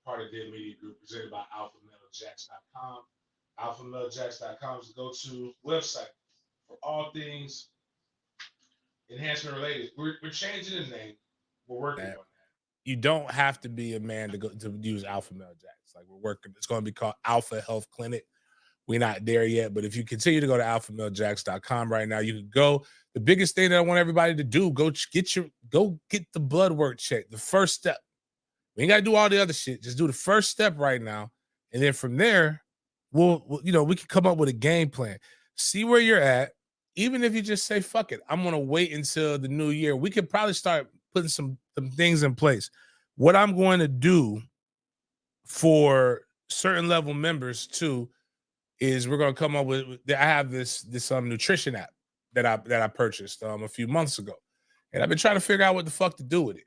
part of their media group presented by alphamelojacks.com. Alphamelojacks.com is the go-to website for all things enhancement related. We're changing the name. We're working on that. You don't have to be a man to go to use Alpha Male Jacks. Like we're working, it's going to be called Alpha Health Clinic. We're not there yet, but if you continue to go to alphamelejacks.com right now, you can go. The biggest thing that I want everybody to do, go get the blood work checked. The first step. We ain't got to do all the other shit. Just do the first step right now. And then from there, we can come up with a game plan. See where you're at. Even if you just say, fuck it, I'm going to wait until the new year. We could probably start putting some things in place. What I'm going to do for certain level members too is we're going to come up with. I have this nutrition app that I purchased a few months ago, and I've been trying to figure out what the fuck to do with it,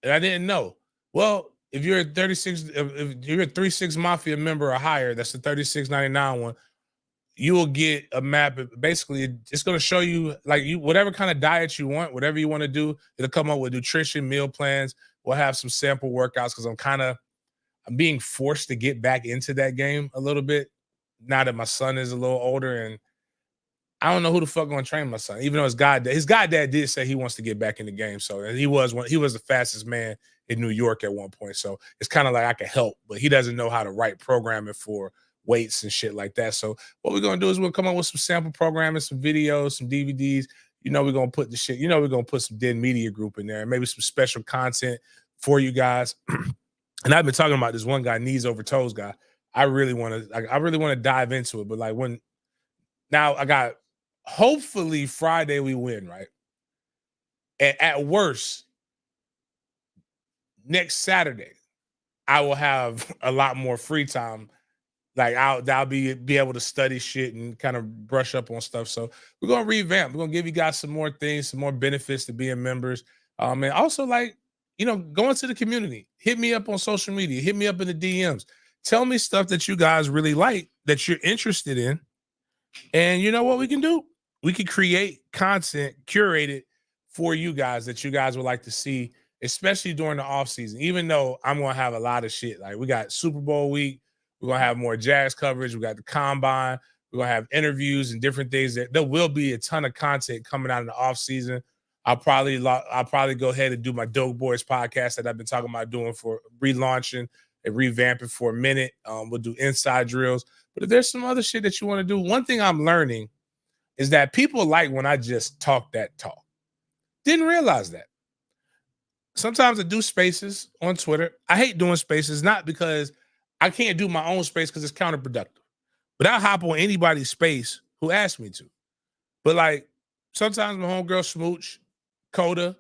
and I didn't know. Well, if you're a 36, if you're a 36 Mafia member or higher, that's the $36.99 one. You will get a map. Basically, it's going to show you whatever kind of diet you want, whatever you want to do. It'll come up with nutrition, meal plans. We'll have some sample workouts because I'm being forced to get back into that game a little bit now that my son is a little older, and I don't know who the fuck going to train my son. Even though his goddad did say he wants to get back in the game, so he was the fastest man in New York at one point. So it's kind of like I can help, but he doesn't know how to write programming for weights and shit like that. So what we're gonna do is we'll come up with some sample programming, some videos, some DVDs. We're gonna put the shit. We're gonna put some Den Media Group in there, and maybe some special content for you guys. And I've been talking about this one guy, knees over toes guy. I really want to dive into it, but now I got hopefully Friday we win, right? At worst, next Saturday I will have a lot more free time. Like I'll be able to study shit and kind of brush up on stuff. So we're gonna revamp. We're gonna give you guys some more things, some more benefits to being members. And also go into the community. Hit me up on social media. Hit me up in the DMs. Tell me stuff that you guys really like, that you're interested in. And you know what we can do? We can create content curated for you guys that you guys would like to see, especially during the off season. Even though I'm gonna have a lot of shit. Like we got Super Bowl week. We're going to have more Jazz coverage. We got the Combine. We're going to have interviews and different things. There will be a ton of content coming out in the offseason. I'll probably go ahead and do my Dope Boys podcast that I've been talking about doing for relaunching and revamping for a minute. We'll do inside drills. But if there's some other shit that you want to do, one thing I'm learning is that people like when I just talk that talk. Didn't realize that. Sometimes I do spaces on Twitter. I hate doing spaces, not because I can't do my own space because it's counterproductive. But I'll hop on anybody's space who asks me to. But sometimes my homegirl Smooch, Coda,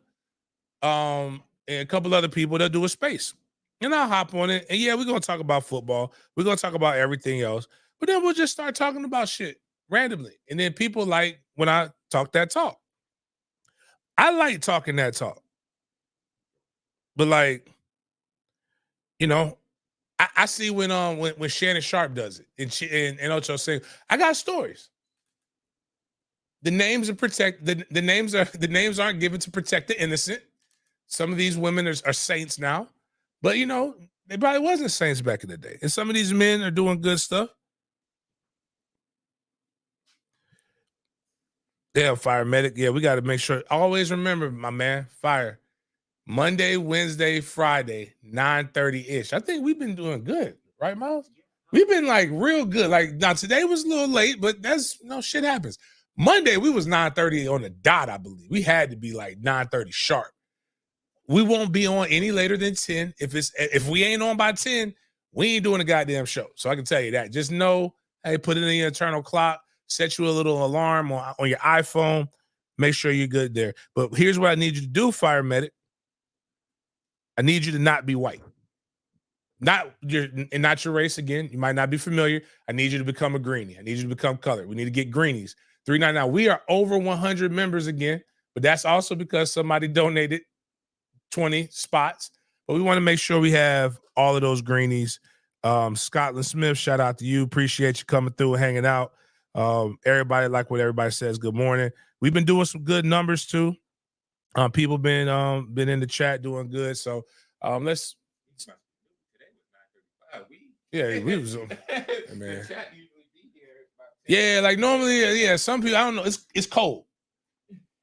and a couple other people, they'll do a space. And I'll hop on it. And yeah, we're going to talk about football. We're going to talk about everything else. But then we'll just start talking about shit randomly. And then people like when I talk that talk. I like talking that talk. But I see when Shannon Sharp does it and Ocho Cinco. I got stories. The names are the names aren't given to protect the innocent. Some of these women are saints now, but they probably wasn't saints back in the day. And some of these men are doing good stuff. Yeah, Fire Medic. Yeah, we got to make sure. Always remember, my man, Fire. Monday, Wednesday, Friday, 9:30-ish. I think we've been doing good, right, Miles? We've been real good. Now today was a little late, but that's shit happens. Monday, we was 9:30 on the dot, I believe. We had to be 9:30 sharp. We won't be on any later than 10. If we ain't on by 10, we ain't doing a goddamn show. So I can tell you that. Just know, hey, put it in your internal clock, set you a little alarm on your iPhone. Make sure you're good there. But here's what I need you to do, Fire Medic. I need you to not be white. Not your race again. You might not be familiar. I need you to become a greenie. I need you to become colored. We need to get greenies. 399. We are over 100 members again, but that's also because somebody donated 20 spots. But we want to make sure we have all of those greenies. Scotland Smith, shout out to you. Appreciate you coming through and hanging out. Everybody, like what everybody says, good morning. We've been doing some good numbers too. People been in the chat doing good. So let's Yeah, we was man. The chat usually be here about 10 Yeah, like normally, yeah. Some people, I don't know. It's cold.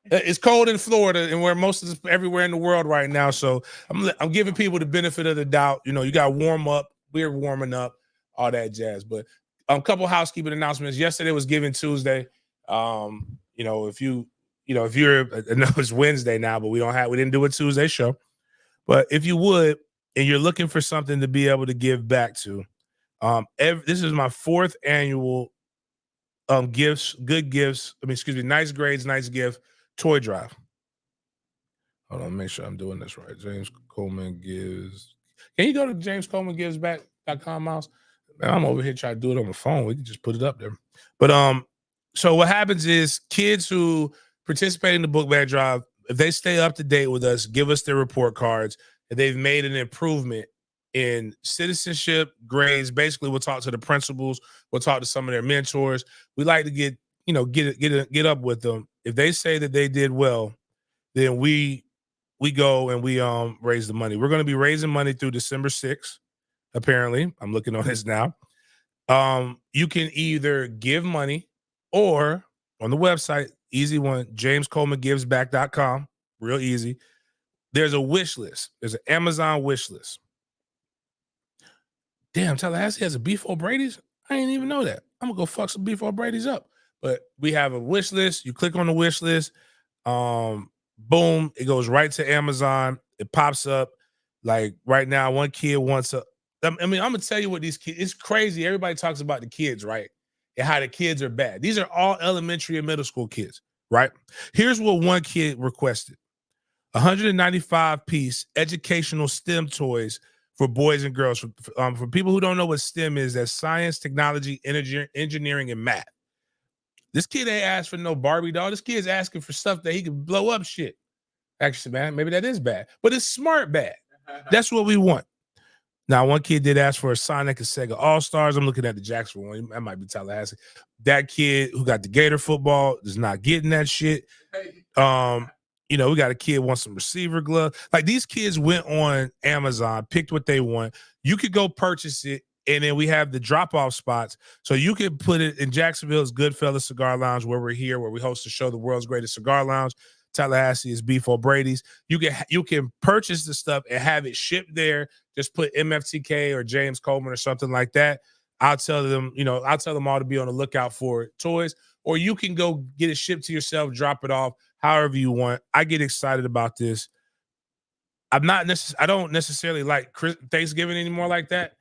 It's cold in Florida, and where most of this, everywhere in the world right now. So I'm giving people the benefit of the doubt. You know, you got to warm up. We're warming up, all that jazz. But a couple housekeeping announcements. Yesterday was Giving Tuesday. You know, if you're, I know it's Wednesday now, but we didn't do a Tuesday show. But if you would, and you're looking for something to be able to give back to, this is my 4th annual gifts, good gifts. I mean, excuse me, nice grades, nice gift toy drive. Hold on, make sure I'm doing this right. James Coleman Gives. Can you go to jamescolemangivesback.com, Miles? Man, I'm over here trying to do it on the phone. We can just put it up there. But so what happens is kids who participate in the book bag drive, if they stay up to date with us, give us their report cards, and they've made an improvement in citizenship, grades. Basically, we'll talk to the principals, we'll talk to some of their mentors. We like to get up with them. If they say that they did well, then we go and we raise the money. We're going to be raising money through December 6th. Apparently, I'm looking on this now. You can either give money or on the website, easy one, jamescolemangivesback.com, real easy. There's a wish list. There's an Amazon wish list. Damn, Tallahassee has a Beef O'Brady's? I didn't even know that. I'm gonna go fuck some Beef O'Brady's up. But we have a wish list. You click on the wish list. Boom, it goes right to Amazon. It pops up. Like right now, one kid wants a. I mean, I'm gonna tell you what these kids. It's crazy. Everybody talks about the kids, right? And how the kids are bad. These are all elementary and middle school kids, right? Here's what one kid requested: 195-piece educational STEM toys for boys and girls. For people who don't know what STEM is, that's science, technology, energy, engineering, and math. This kid ain't asked for no Barbie doll. This kid's asking for stuff that he can blow up shit. Actually, man, maybe that is bad, but it's smart bad. That's what we want. Now, one kid did ask for a Sonic and Sega All-Stars. I'm looking at the Jacksonville one. That might be Tallahassee. That kid who got the Gator football is not getting that shit. You know, we got a kid wants some receiver glove. Like these kids went on Amazon, picked what they want. You could go purchase it, and then we have the drop-off spots. So you can put it in Jacksonville's Goodfellas Cigar Lounge, where we're here, where we host the show, the world's greatest cigar lounge. Tallahassee is Beef O'Brady's. You can purchase the stuff and have it shipped there. Just put MFTK or James Coleman or something like that. I'll tell them all to be on the lookout for toys, or you can go get it shipped to yourself, drop it off, however you want. I get excited about this. I don't necessarily like Thanksgiving anymore like that.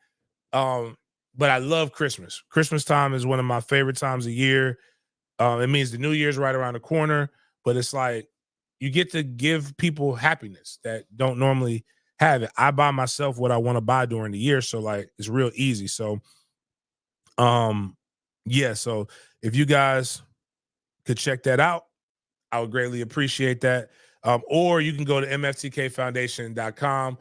But I love Christmas. Christmas time is one of my favorite times of year. It means the New Year's right around the corner, but it's like you get to give people happiness that don't normally have it. I buy myself what I want to buy during the year, so like it's real easy. So yeah, so if you guys could check that out, I would greatly appreciate that. Or you can go to mftkfoundation.com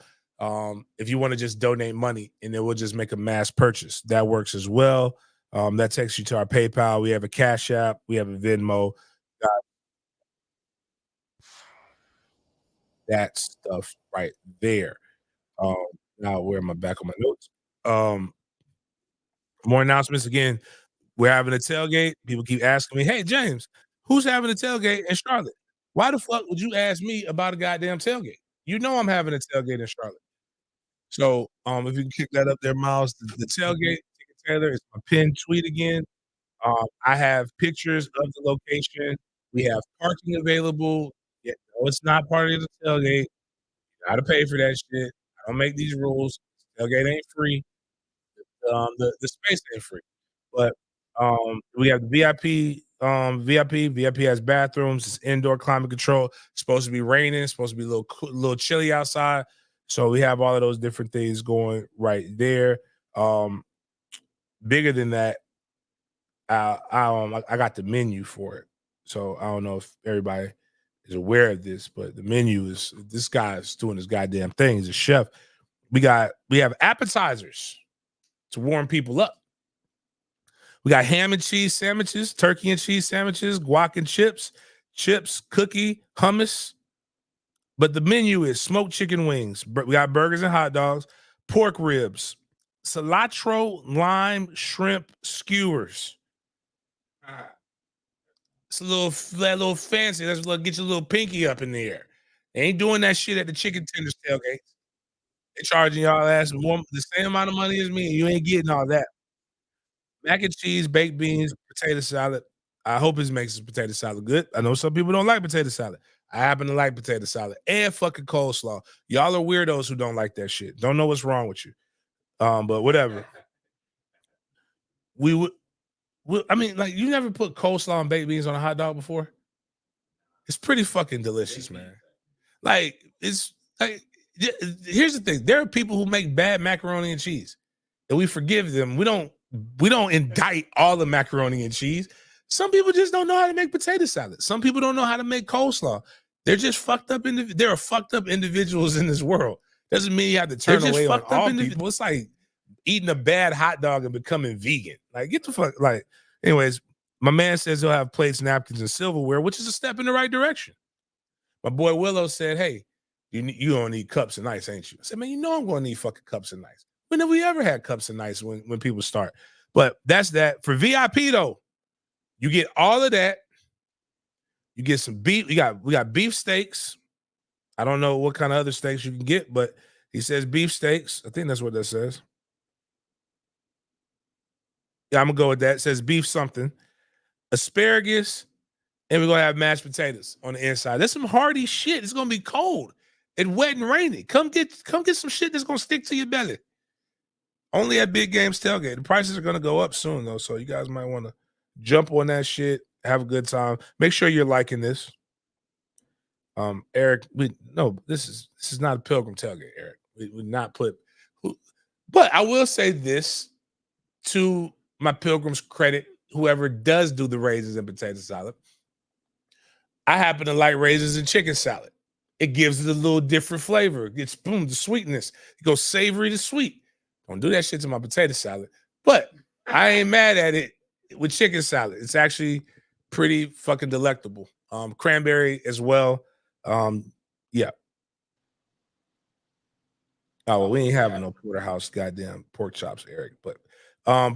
if you want to just donate money, and then we'll just make a mass purchase. That works as well. That takes you to our PayPal. We have a Cash App. We have a Venmo. That stuff right there. Now where am I back on my notes? More announcements again. We're having a tailgate. People keep asking me, "Hey James, who's having a tailgate in Charlotte? Why the fuck would you ask me about a goddamn tailgate? You know I'm having a tailgate in Charlotte." So if you can kick that up there, Miles, the tailgate ticket Taylor is my pinned tweet again. I have pictures of the location. We have parking available. Yeah, no, it's not part of the tailgate. You gotta pay for that shit. I don't make these rules. Tailgate ain't free. The space ain't free. But we have the VIP has bathrooms. It's indoor climate control. It's supposed to be raining. It's supposed to be a little chilly outside. So we have all of those different things going right there. Bigger than that, I got the menu for it. So I don't know if everybody is aware of this, but the menu is this guy's doing his goddamn thing. He's a chef. We have appetizers to warm people up. We got ham and cheese sandwiches, turkey and cheese sandwiches, guac and chips, cookie, hummus. But the menu is smoked chicken wings. We got burgers and hot dogs, pork ribs, cilantro lime shrimp skewers. It's a little fancy. Let's get your little pinky up in the air. They ain't doing that shit at the chicken tenders tailgate. They charging y'all ass more the same amount of money as me. You ain't getting all that. Mac and cheese, baked beans, potato salad. I hope his makes his potato salad good. I know some people don't like potato salad. I happen to like potato salad and fucking coleslaw. Y'all are weirdos who don't like that shit. Don't know what's wrong with you. But whatever. We would. I mean, like, you never put coleslaw and baked beans on a hot dog before? It's pretty fucking delicious, man. Like, it's like, here's the thing: there are people who make bad macaroni and cheese, and we forgive them. We don't indict all the macaroni and cheese. Some people just don't know how to make potato salad. Some people don't know how to make coleslaw. They're just fucked up. There are fucked up individuals in this world. Doesn't mean you have to turn away on all people. It's like eating a bad hot dog and becoming vegan. Like, get the fuck. Like, anyways, my man says he'll have plates, napkins, and silverware, which is a step in the right direction. My boy Willow said, "Hey, you don't need cups and ice, ain't you?" I said, "Man, you know I'm going to need fucking cups and ice. When have we ever had cups and ice when people start?" But that's that. For VIP though, you get all of that. You get some beef. We got beef steaks. I don't know what kind of other steaks you can get, but he says beef steaks. I think that's what that says. Yeah, I'm gonna go with that. It says beef something, asparagus, and we're gonna have mashed potatoes on the inside. That's some hearty shit. It's gonna be cold and wet and rainy. Come get some shit that's gonna stick to your belly. Only at Big Games Tailgate. The prices are gonna go up soon though, so you guys might want to jump on that shit. Have a good time. Make sure you're liking this. Eric, this is not a Pilgrim Tailgate, Eric. We would not put. But I will say this to my Pilgrim's credit, whoever does do the raisins and potato salad. I happen to like raisins and chicken salad. It gives it a little different flavor. It's the sweetness. It goes savory to sweet. Don't do that shit to my potato salad. But I ain't mad at it with chicken salad. It's actually pretty fucking delectable. Cranberry as well. Yeah. Oh, well, we ain't having no porterhouse goddamn pork chops, Eric. But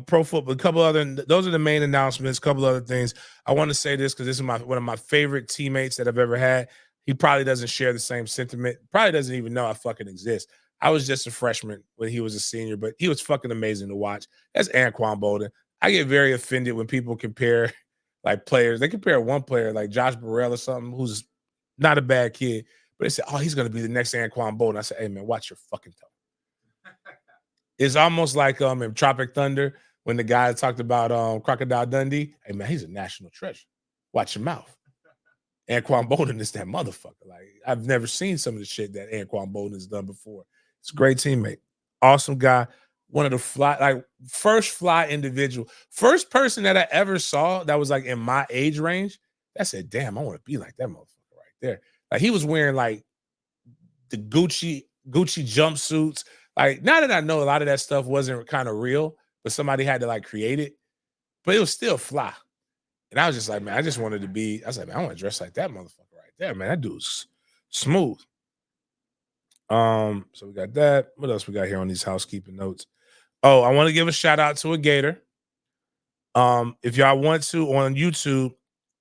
pro football, a couple other, those are the main announcements, a couple other things. I want to say this because this is one of my favorite teammates that I've ever had. He probably doesn't share the same sentiment, probably doesn't even know I fucking exist. I was just a freshman when he was a senior, but he was fucking amazing to watch. That's Anquan Bolden. I get very offended when people compare like players. They compare one player like Josh Burrell or something who's not a bad kid, but they say, "Oh, he's going to be the next Anquan Bolden." I said, "Hey, man, watch your fucking tone." It's almost like in Tropic Thunder when the guy talked about Crocodile Dundee. Hey, man, he's a national treasure. Watch your mouth. Anquan Bolden is that motherfucker. Like, I've never seen some of the shit that Anquan Bolden has done before. It's a great teammate. Awesome guy. One of the first fly individual. First person that I ever saw that was like in my age range. That said, damn, I want to be like that motherfucker right there. Like, he was wearing like the Gucci jumpsuits. Like, now that I know a lot of that stuff wasn't kind of real, but somebody had to like create it, but it was still fly. And I was just like, man, I just wanted to be, I was like, man, I want to dress like that motherfucker right there, man. That dude's smooth. So we got that. What else we got here on these housekeeping notes? Oh, I want to give a shout out to a Gator. If y'all want to, on YouTube,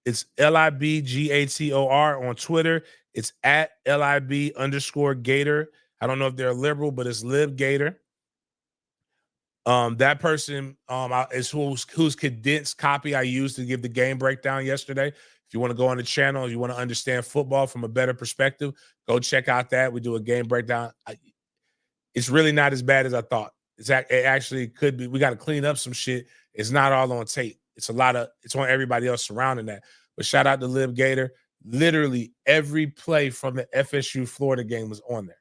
it's LIBGATOR. On Twitter, it's at LIB_Gator. I don't know if they're a liberal, but it's Lib Gator. That person is whose condensed copy I used to give the game breakdown yesterday. If you want to go on the channel, you want to understand football from a better perspective, go check out that. We do a game breakdown. It's really not as bad as I thought. It actually could be. We got to clean up some shit. It's not all on tape. It's on everybody else surrounding that. But shout out to Lib Gator. Literally every play from the FSU Florida game was on there.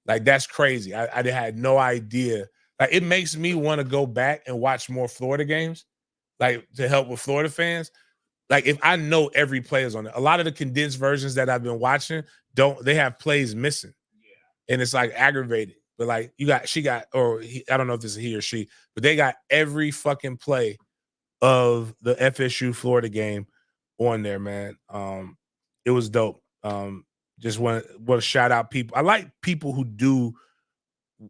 Like, that's crazy. I had no idea. Like, it makes me want to go back and watch more Florida games, like, to help with Florida fans. Like, if I know every play is on it. A lot of the condensed versions that I've been watching they have plays missing. Yeah. And it's like aggravated. But like, I don't know if this is he or she, but they got every fucking play of the FSU Florida game on there, man. It was dope. Just want to shout out people. I like people who do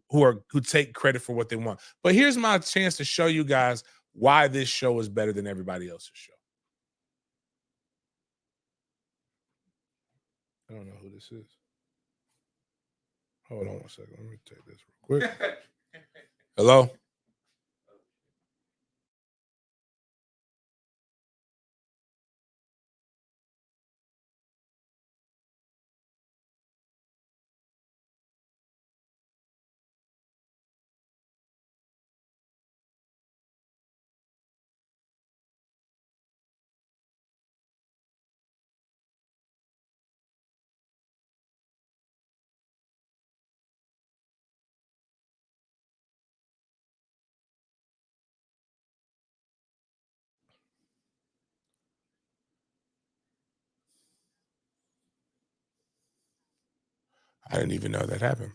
who take credit for what they want. But here's my chance to show you guys why this show is better than everybody else's show. I don't know who this is. Hold on one second. Let me take this real quick. Hello? I didn't even know that happened.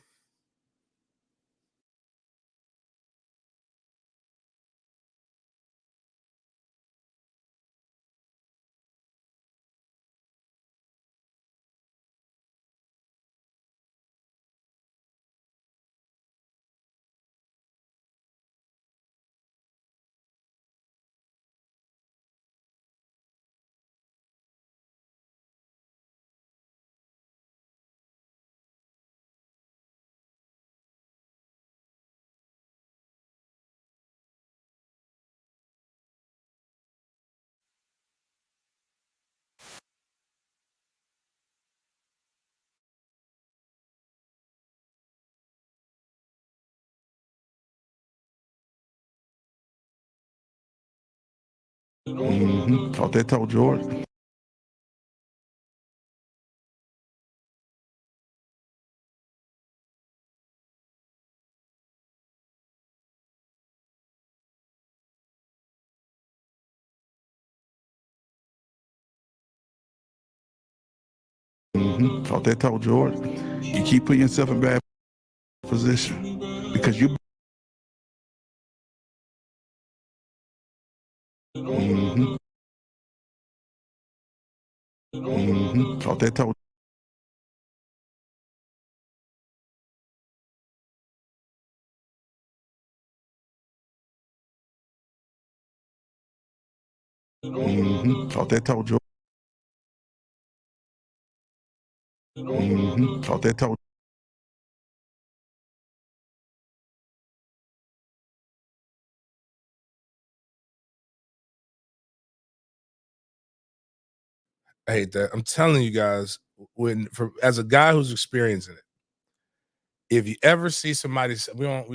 Thought they told Jordan. Thought they told Jordan. You keep putting yourself in bad position because you. Thought they told. Thought they told Jordan. Thought they told. I hate that. I'm telling you guys, as a guy who's experiencing it, if you ever see somebody, you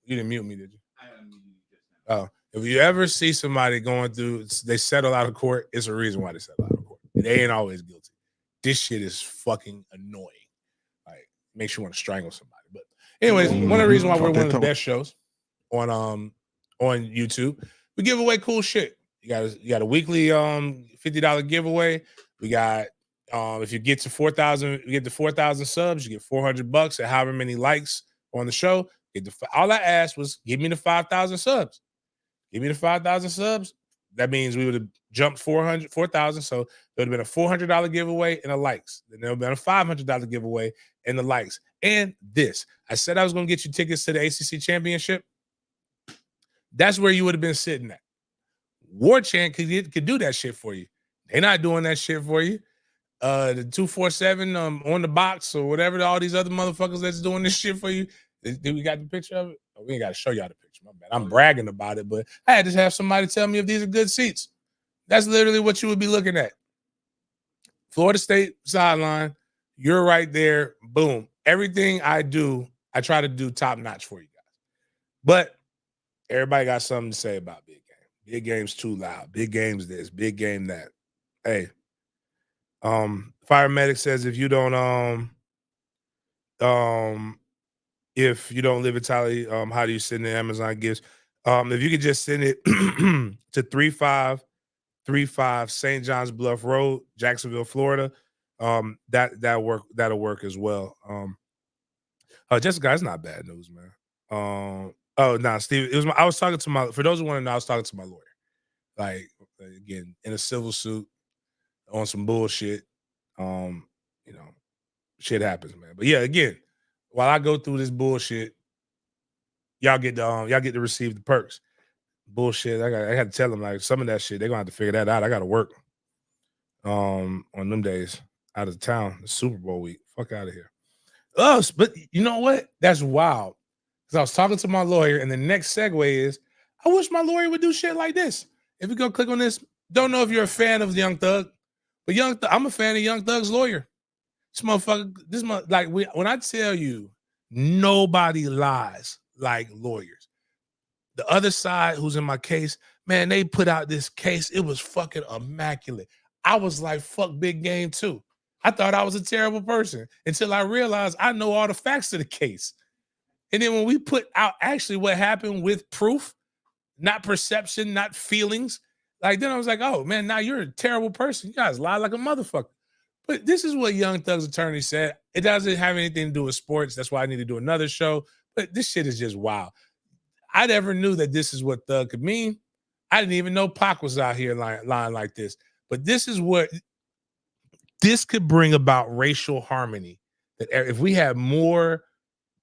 didn't mute me, did you? Oh, if you ever see somebody going through, they settle out of court, it's a reason why they settle out of court. They ain't always guilty. This shit is fucking annoying. Like, makes you want to strangle somebody. But anyways, one of the reasons why we're one of the best shows on YouTube, we give away cool shit. You got a weekly $50 giveaway. We got if you get to 4,000, you get to 4,000 subs, you get $400 at however many likes on the show. All I asked was give me the 5,000 subs. Give me the 5,000 subs. That means we would have jumped 4,000. So there would have been a $400 giveaway and the likes. Then there would have been a $500 giveaway and the likes. And this, I said I was going to get you tickets to the ACC championship. That's where you would have been sitting at. War Chant could do that shit for you. They're not doing that shit for you. The 247 on the box or whatever, all these other motherfuckers that's doing this shit for you. Did we got the picture of it? Oh, we ain't got to show y'all the picture. My bad. I'm bragging about it, but I had to have somebody tell me if these are good seats. That's literally what you would be looking at. Florida State sideline. You're right there. Boom. Everything I do, I try to do top notch for you guys. But everybody got something to say about big game. Big game's too loud. Big game's this. Big game that. Hey, Fire Medic says if you don't if you don't live in Tally, how do you send the Amazon gifts? If you could just send it to 3535 St. John's Bluff Road, Jacksonville, Florida. That'll work as well. Jessica, that's not bad news, man. Oh no, Steve, I was talking to for those who want to know, I was talking to my lawyer. Like again, in a civil suit on some bullshit. You know, shit happens, man. But yeah, again, while I go through this bullshit, y'all get to receive the perks. Bullshit. I got to tell them like some of that shit. They're gonna have to figure that out. I got to work on them days out of town. The Super Bowl week. Fuck out of here. But you know what? That's wild. Because I was talking to my lawyer, and the next segue is, I wish my lawyer would do shit like this. If you go click on this, don't know if you're a fan of Young Thug, but I'm a fan of Young Thug's lawyer. This motherfucker, when I tell you, nobody lies like lawyers. The other side, who's in my case, man, they put out this case. It was fucking immaculate. I was like, fuck big game too. I thought I was a terrible person until I realized I know all the facts of the case. And then when we put out actually what happened with proof, not perception, not feelings, like then I was like, oh man, now you're a terrible person. You guys lie like a motherfucker. But this is what Young Thug's attorney said. It doesn't have anything to do with sports. That's why I need to do another show. But this shit is just wild. I never knew that this is what Thug could mean. I didn't even know Pac was out here lying like this. But this is what this could bring about racial harmony. That if we had more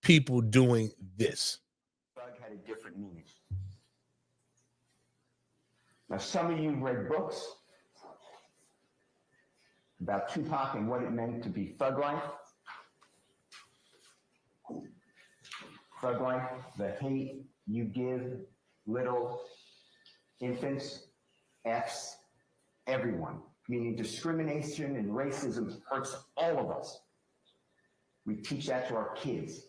people doing this. Thug had a different meaning. Now, some of you read books about Tupac and what it meant to be thug life. Thug life, the hate you give little infants, F's, everyone, meaning discrimination and racism hurts all of us. We teach that to our kids.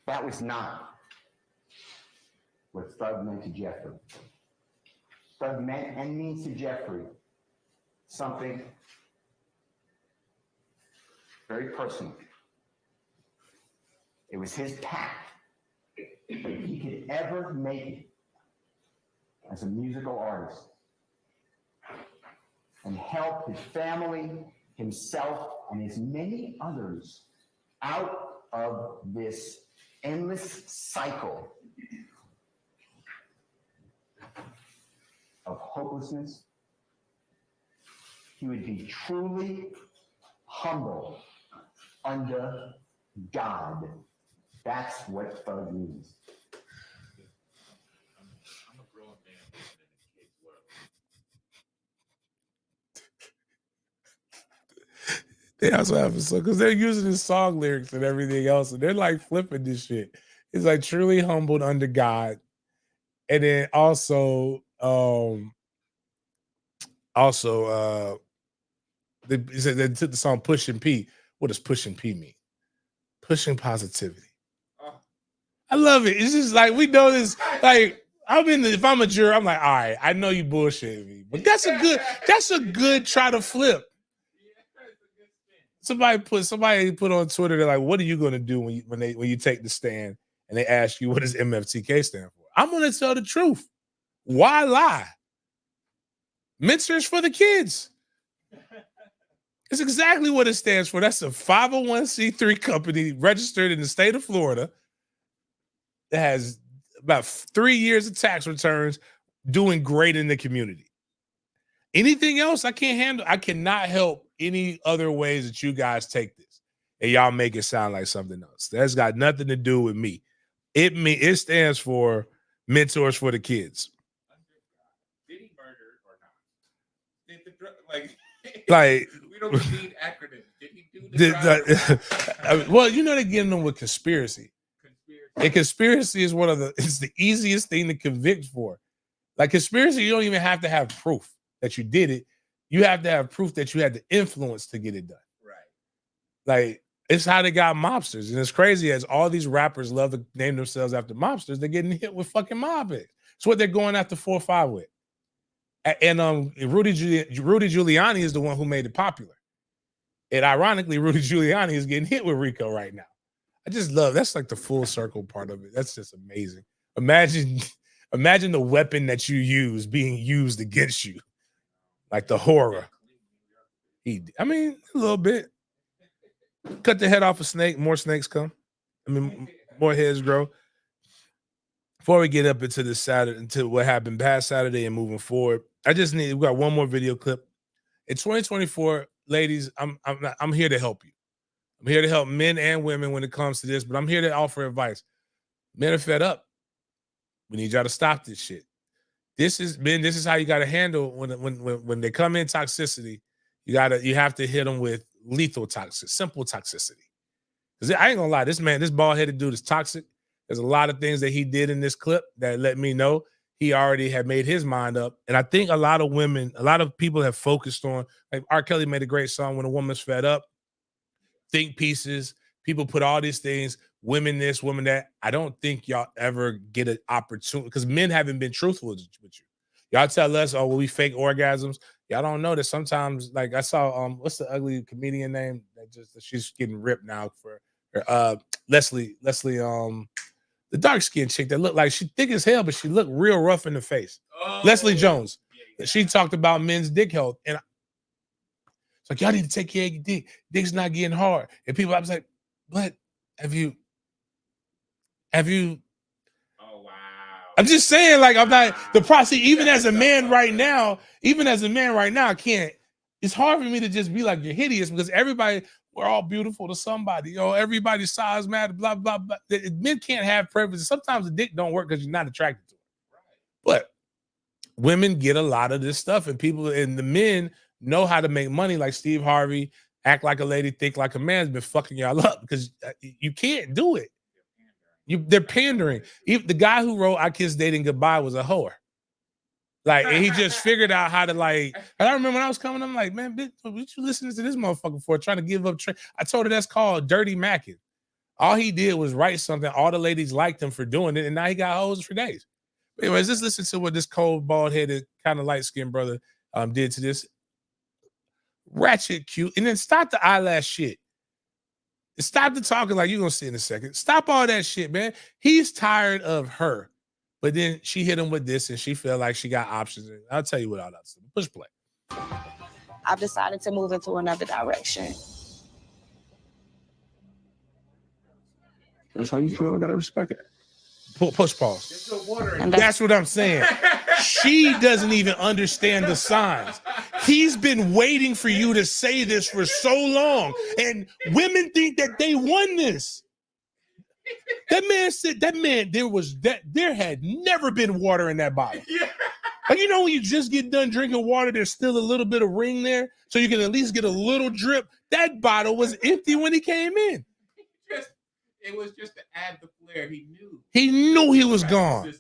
That was not what Thug meant to Jeffrey. Thug meant and means to Jeffrey something very personal. It was his path that if he could ever make it as a musical artist and help his family, himself, and as many others out of this endless cycle of hopelessness, he would be truly humble under God. That's what Thug means. I'm a grown man living in a kid's world. They also have a because they're using his song lyrics and everything else, and they're like flipping this shit. It's like truly humbled under God, and then also, they took the song "Pushing P." What does "Pushing P" mean? Pushing positivity. Oh. I love it. It's just like we know this. Like if I'm a juror, I'm like, all right, I know you bullshitting me, but that's a good try to flip. Somebody put on Twitter, they're like, what are you going to do when you take the stand and they ask you what does MFTK stand for? I'm going to tell the truth. Why lie? Mentors for the kids. It's exactly what it stands for. That's a 501c3 company registered in the state of Florida that has about 3 years of tax returns, doing great in the community. Anything else I can't handle. I cannot help any other ways that you guys take this and y'all make it sound like something else. That's got nothing to do with me. It stands for Mentors for the Kids. Did he murder or not? Did the drug like we don't need acronyms. Did he do the well, they're getting them with conspiracy. And conspiracy is it's the easiest thing to convict for. Like conspiracy, you don't even have to have proof that you did it. You have to have proof that you had the influence to get it done. Right. Like it's how they got mobsters. And it's crazy as all these rappers love to name themselves after mobsters, they're getting hit with fucking mob hits. It's what they're going after 4 or 5 with. And Rudy Giuliani is the one who made it popular. And ironically, Rudy Giuliani is getting hit with RICO right now. I just love that's like the full circle part of it. That's just amazing. Imagine the weapon that you use being used against you. Like the horror. A little bit. Cut the head off a snake, more snakes come. More heads grow. Before we get up into this Saturday, into what happened past Saturday and moving forward, we got one more video clip. In 2024, ladies, I'm here to help you. I'm here to help men and women when it comes to this, but I'm here to offer advice. Men are fed up. We need y'all to stop this shit. This is how you got to handle when they come in toxicity. You have to hit them with lethal toxic, simple toxicity. Because I ain't gonna lie, this bald-headed dude is toxic. There's a lot of things that he did in this clip that let me know he already had made his mind up. And I think a lot of people have focused on, like R. Kelly made a great song, When a Woman's Fed Up. Think pieces. People put all these things, women this, women that. I don't think y'all ever get an opportunity because men haven't been truthful with you. Y'all tell us, oh, well, we fake orgasms. Y'all don't know that sometimes, like I saw, what's the ugly comedian name she's getting ripped now for her, Leslie, the dark skinned chick that looked like she thick as hell, but she looked real rough in the face. Oh, Leslie Jones. Yeah. She talked about men's dick health. And it's like, y'all need to take care of your dick. Dick's not getting hard. And people, I was like, but have you? Oh, wow. I'm just saying, like, I'm not the process. Even as a man right now, I can't. It's hard for me to just be like, you're hideous because we're all beautiful to somebody. You know, everybody's size matters, blah, blah, blah. Men can't have preferences. Sometimes the dick don't work because you're not attracted to it. But women get a lot of this stuff, and the men know how to make money like Steve Harvey, act like a lady, think like a man's been fucking y'all up because you can't do it. They're pandering. Even the guy who wrote I Kissed Dating Goodbye was a whore. Like, and he just figured out how to, like, and I remember when I was coming, I'm like, man, bitch, what you listening to this motherfucker for? Trying to give up. I told her that's called dirty macking. All he did was write something. All the ladies liked him for doing it, and now he got hoes for days. But anyways, let's listen to what this cold, bald-headed, kind of light-skinned brother did to this ratchet cute. And then stop the eyelash shit. Stop the talking like you're going to see in a second. Stop all that shit, man. He's tired of her. But then she hit him with this, and she felt like she got options. I'll tell you what all that stuff. Push play. I've decided to move into another direction. That's how you feel. I gotta respect it. Push pause. That's what I'm saying. She doesn't even understand the signs. He's been waiting for you to say this for so long, and women think that they won this. That man said, there had never been water in that bottle. Yeah. Like, you know, when you just get done drinking water, there's still a little bit of ring there, so you can at least get a little drip. That bottle was empty when he came in. It was just to add the flair. He knew he was gone.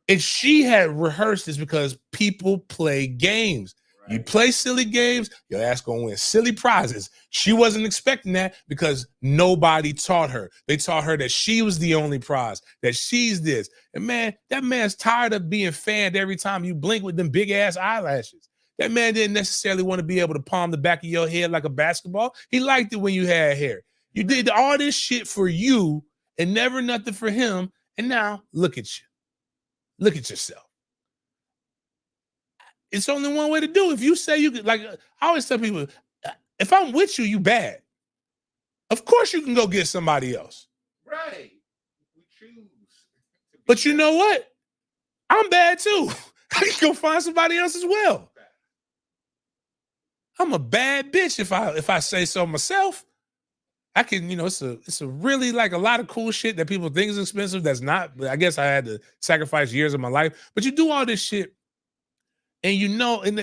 And she had rehearsed this because people play games. Right. You play silly games, your ass gonna win silly prizes. She wasn't expecting that because nobody taught her. They taught her that she was the only prize, that she's this. And man, that man's tired of being fanned every time you blink with them big ass eyelashes. That man didn't necessarily want to be able to palm the back of your head like a basketball. He liked it when you had hair. You did all this shit for you and never nothing for him. And now look at you. Look at yourself. It's only one way to do it. If you say you could, like, I always tell people, if I'm with you, you bad. Of course you can go get somebody else. Right. We choose. But you know what? I'm bad too. I can go find somebody else as well. I'm a bad bitch if I say so myself. I can, you know, it's a really, like, a lot of cool shit that people think is expensive. That's not, but I guess I had to sacrifice years of my life. But you do all this shit, and you know, in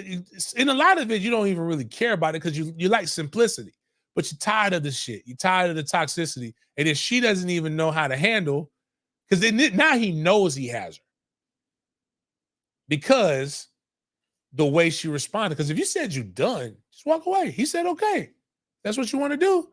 a lot of it, you don't even really care about it because you like simplicity. But you're tired of the shit. You're tired of the toxicity, and if she doesn't even know how to handle, because now he knows he has her because the way she responded. Because if you said you're done, just walk away. He said, okay, that's what you want to do.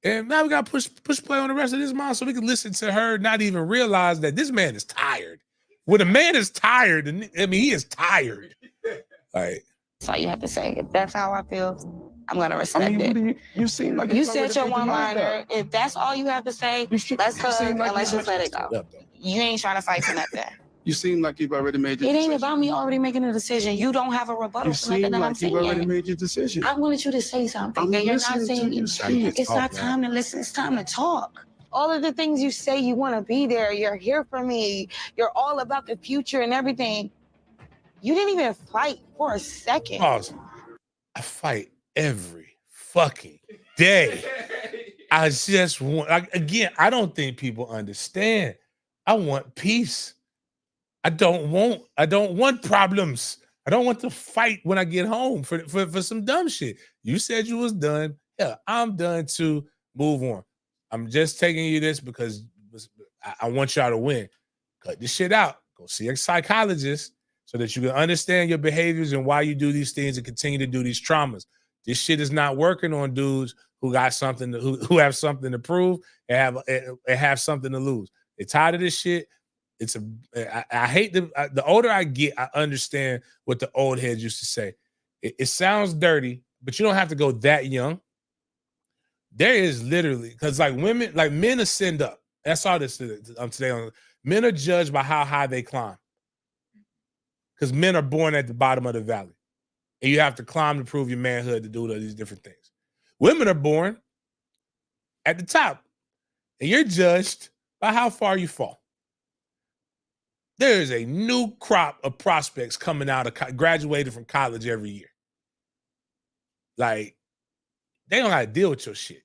And now we got to push play on the rest of this month so we can listen to her not even realize that this man is tired. When a man is tired, I mean, he is tired. All right. That's all you have to say. If that's how I feel, I'm going to respect it. You seem like you said your one-liner. If that's all you have to say, let's hug and let's just let it go. You ain't trying to fight for nothing. You seem like you've already made your decision. It ain't about me already making a decision. You don't have a rebuttal for nothing that I'm saying. You seem like you've already made your decision. I wanted you to say something. I'm you're not saying it's not time to listen. It's time to talk. All of the things you say you want to be there. You're here for me. You're all about the future and everything. You didn't even fight for a second. Pause. I fight every fucking day. I just want, again, I don't think people understand. I want peace. I don't want problems. I don't want to fight when I get home for some dumb shit. You said you was done. Yeah, I'm done too. Move on. I'm just taking you this because I want y'all to win. Cut this shit out. Go see a psychologist so that you can understand your behaviors and why you do these things and continue to do these traumas. This shit is not working on dudes who got something who have something to prove and have something to lose. They're tired of this shit. I hate the older I get, I understand what the old heads used to say. It sounds dirty, but you don't have to go that young. There is literally, because like women, like men ascend up. I saw this today on men are judged by how high they climb. Because men are born at the bottom of the valley. And you have to climb to prove your manhood to do all these different things. Women are born at the top. And you're judged by how far you fall. There is a new crop of prospects coming out of graduated from college every year. Like, they don't have to deal with your shit.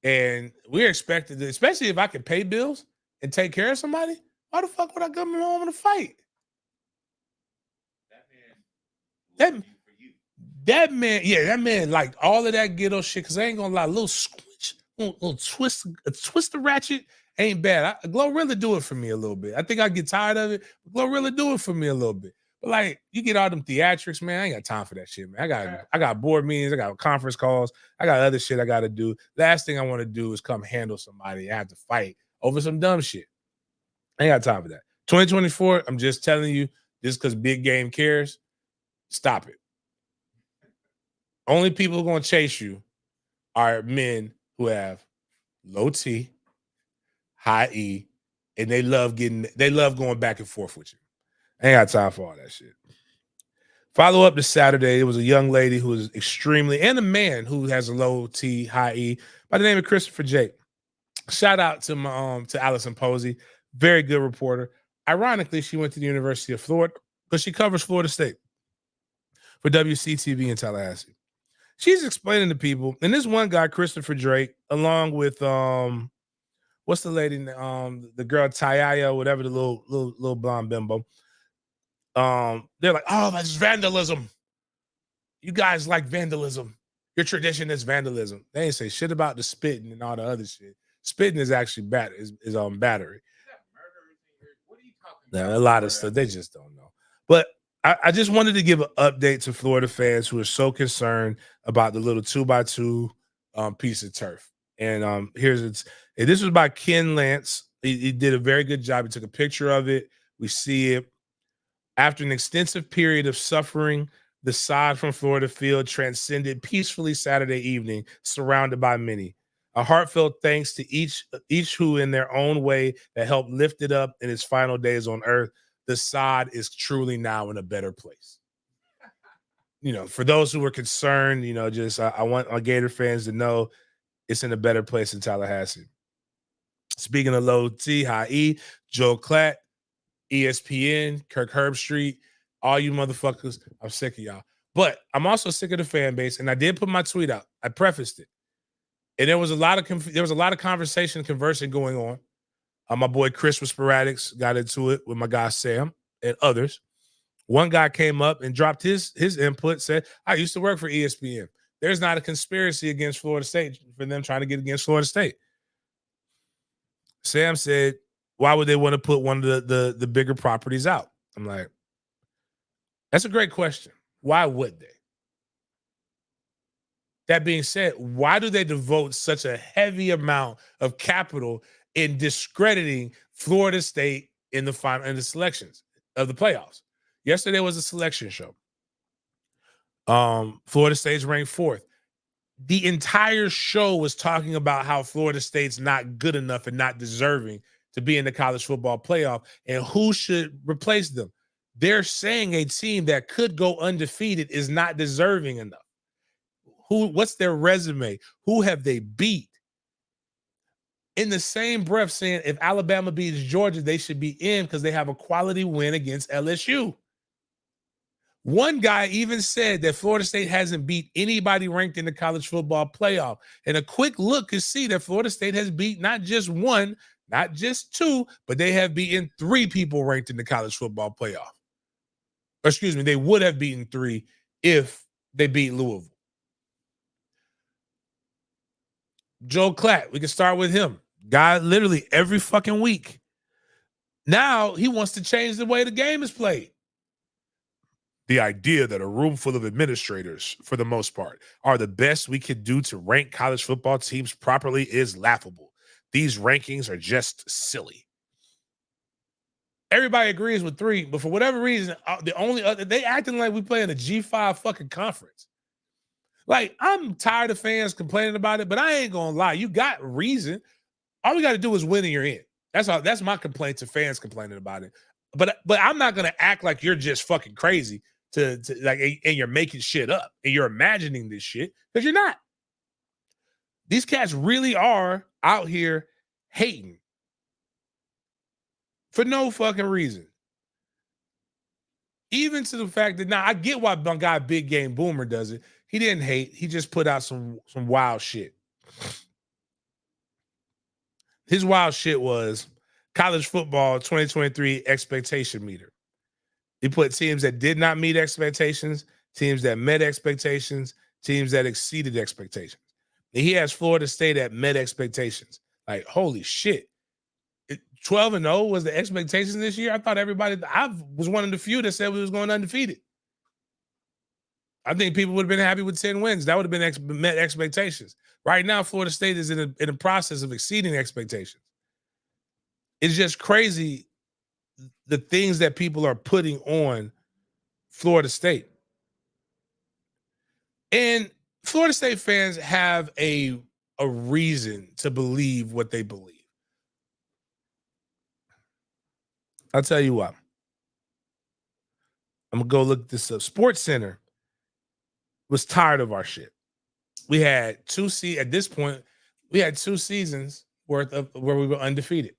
And we're expected to, especially if I can pay bills and take care of somebody, why the fuck would I come home in a fight? That man, like all of that ghetto shit, because I ain't gonna lie, a little squish, little twist, a twister ratchet ain't bad. Glorilla do it for me a little bit. I think I get tired of it, but Glorilla do it for me a little bit. But like, you get all them theatrics, man, I ain't got time for that shit, man. I got board meetings, I got conference calls, I got other shit I gotta do. Last thing I want to do is come handle somebody and have to fight over some dumb shit. I ain't got time for that. 2024, I'm just telling you, just because big game cares, stop it. Only people who are going to chase you are men who have low T, high E, and they love going back and forth with you. I ain't got time for all that shit. Follow up this Saturday. It was a young lady who was extremely, and a man who has a low T, high E, by the name of Christopher Jake. Shout out to my to Allison Posey, very good reporter. Ironically, she went to the University of Florida because she covers Florida State for WCTV in Tallahassee. She's explaining to people, and this one guy, Christopher Drake, along with what's the lady, the girl Tayaya, whatever, the little blonde bimbo. They're like, oh, that's vandalism. You guys like vandalism. Your tradition is vandalism. They ain't say shit about the spitting and all the other shit. Spitting is actually battery. What are you talking about? Now, a lot of stuff they just don't know. But I just wanted to give an update to Florida fans who are so concerned about the little 2x2 piece of turf. And this was by Ken Lance. He did a very good job. He took a picture of it. We see it. After an extensive period of suffering, the sod from Florida Field transcended peacefully Saturday evening, surrounded by many. A heartfelt thanks to each who in their own way that helped lift it up in its final days on earth. The sod is truly now in a better place. You know, for those who were concerned, you know, just I want our Gator fans to know it's in a better place in Tallahassee. Speaking of low T, high E, Joe Klatt, ESPN, Kirk Herbstreit, all you motherfuckers, I'm sick of y'all. But I'm also sick of the fan base, and I did put my tweet out. I prefaced it. And there was a lot of conversation, conversing going on. My boy Chris with Sporadics got into it with my guy Sam and others. One guy came up and dropped his input, said, I used to work for ESPN. There's not a conspiracy against Florida State for them trying to get against Florida State. Sam said, why would they want to put one of the bigger properties out? I'm like, that's a great question. Why would they? That being said, why do they devote such a heavy amount of capital in discrediting Florida State in the final and the selections of the playoffs? Yesterday was a selection show. Florida State's ranked 4th. The entire show was talking about how Florida State's not good enough and not deserving to be in the college football playoff and who should replace them. They're saying a team that could go undefeated is not deserving enough. What's their resume? Who have they beat? In the same breath saying if Alabama beats Georgia, they should be in because they have a quality win against LSU. One guy even said that Florida State hasn't beat anybody ranked in the college football playoff. And a quick look could see that Florida State has beat not just one, not just two, but they have beaten 3 people ranked in the college football playoff. Excuse me, they would have beaten 3 if they beat Louisville. Joe Klatt, we can start with him. Guy literally every fucking week. Now he wants to change the way the game is played. The idea that a room full of administrators, for the most part, are the best we could do to rank college football teams properly is laughable. These rankings are just silly. Everybody agrees with 3, but for whatever reason, the only other, they acting like we play in a G5 fucking conference. Like, I'm tired of fans complaining about it, but I ain't gonna lie. You got reason. All we got to do is win and you're in. That's all. That's my complaint to fans complaining about it. But I'm not gonna act like you're just fucking crazy to like, and you're making shit up and you're imagining this shit, because you're not. These cats really are out here hating for no fucking reason. Even to the fact that now I get why my guy Big Game Boomer does it. He didn't hate. He just put out some wild shit. His wild shit was college football 2023 expectation meter. He put teams that did not meet expectations, teams that met expectations, teams that exceeded expectations. And he has Florida State at met expectations. Like, holy shit. 12-0 was the expectation this year. I thought I was one of the few that said we was going undefeated. I think people would have been happy with 10 wins. That would have been met expectations. Right now, Florida State is in a process of exceeding expectations. It's just crazy the things that people are putting on Florida State. And Florida State fans have a reason to believe what they believe. I'll tell you what. I'm going to go look this up. Sports Center was tired of our shit. We had at this point, we had 2 seasons worth of where we were undefeated.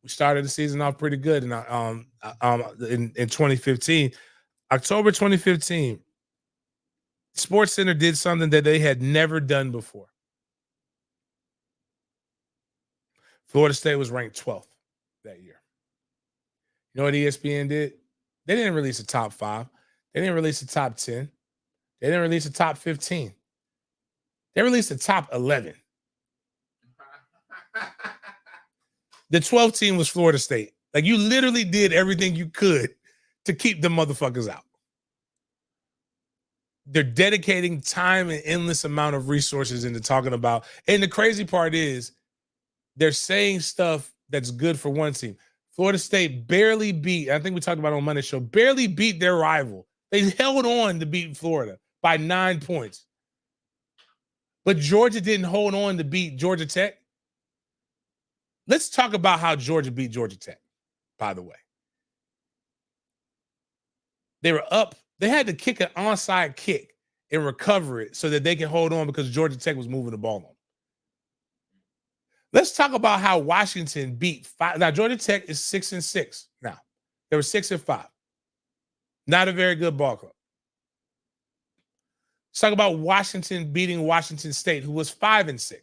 We started the season off pretty good in 2015. October 2015, Sports Center did something that they had never done before. Florida State was ranked 12th that year. You know what ESPN did? They didn't release a top 5. They didn't release a top 10. They didn't release a top 15. They released a top 11. The 12th team was Florida State. Like, you literally did everything you could to keep the motherfuckers out. They're dedicating time and endless amount of resources into talking about, and the crazy part is they're saying stuff that's good for one team. Florida State barely beat, I think we talked about it on Monday's show, barely beat their rival. They held on to beat Florida by 9 points. But Georgia didn't hold on to beat Georgia Tech. Let's talk about how Georgia beat Georgia Tech, by the way. They were up. They had to kick an onside kick and recover it so that they can hold on because Georgia Tech was moving the ball on. Let's talk about how Washington beat 5. Now, Georgia Tech is 6-6 now. They were 6-5. Not a very good ball club. Let's talk about Washington beating Washington State, who was 5-6.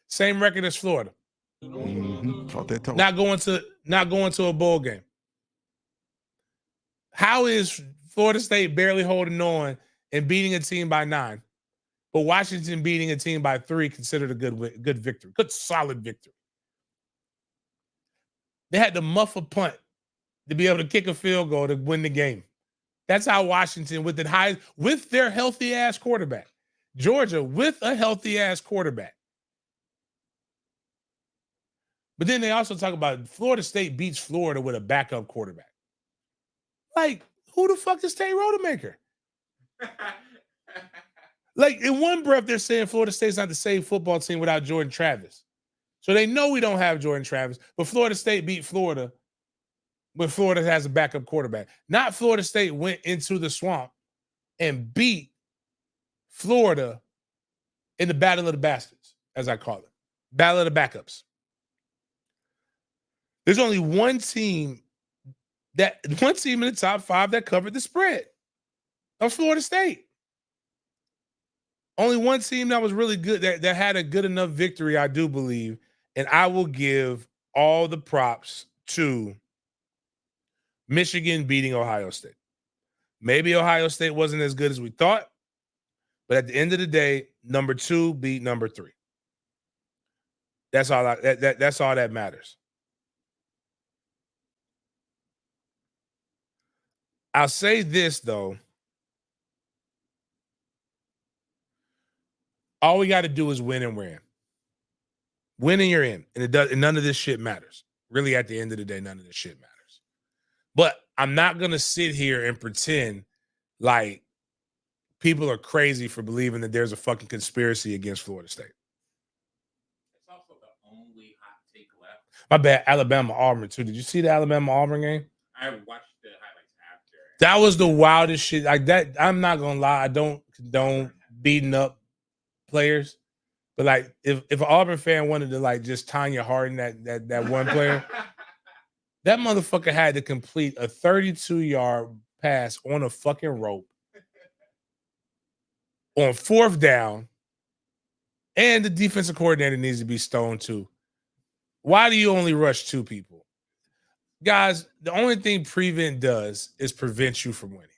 Same record as Florida. Mm-hmm. Not going to a bowl game. How is Florida State barely holding on and beating a team by 9, but Washington beating a team by 3 considered a good victory, good solid victory? They had to muff a punt to be able to kick a field goal to win the game. That's how Washington, with their healthy ass quarterback, Georgia with a healthy ass quarterback. But then they also talk about Florida State beats Florida with a backup quarterback. Like, who the fuck is Tate Rodemaker? Like, in one breath, they're saying Florida State's not the same football team without Jordan Travis. So they know we don't have Jordan Travis, but Florida State beat Florida when Florida has a backup quarterback. Not Florida State went into the swamp and beat Florida in the Battle of the Bastards, as I call it. Battle of the Backups. There's only one team in the top 5 that covered the spread. of Florida State. Only one team that was really good, that had a good enough victory, I do believe. And I will give all the props to Michigan beating Ohio State. Maybe Ohio State wasn't as good as we thought, but at the end of the day, number 2 beat number 3. That's all. That's all that matters. I'll say this though. All we got to do is win and we're in. Win and you're in. And it does, and none of this shit matters. Really, at the end of the day, none of this shit matters. But I'm not gonna sit here and pretend like people are crazy for believing that there's a fucking conspiracy against Florida State. It's also the only hot take left. My bad, Alabama Auburn too. Did you see the Alabama Auburn game? I watched the highlights after. That was the wildest shit. Like that, I'm not gonna lie. I don't condone beating up players, but like if an Auburn fan wanted to like just Tanya Hardin that one player, that motherfucker had to complete a 32-yard pass on a fucking rope on 4th down, and the defensive coordinator needs to be stoned too. Why do you only rush 2 people? Guys, the only thing prevent does is prevent you from winning.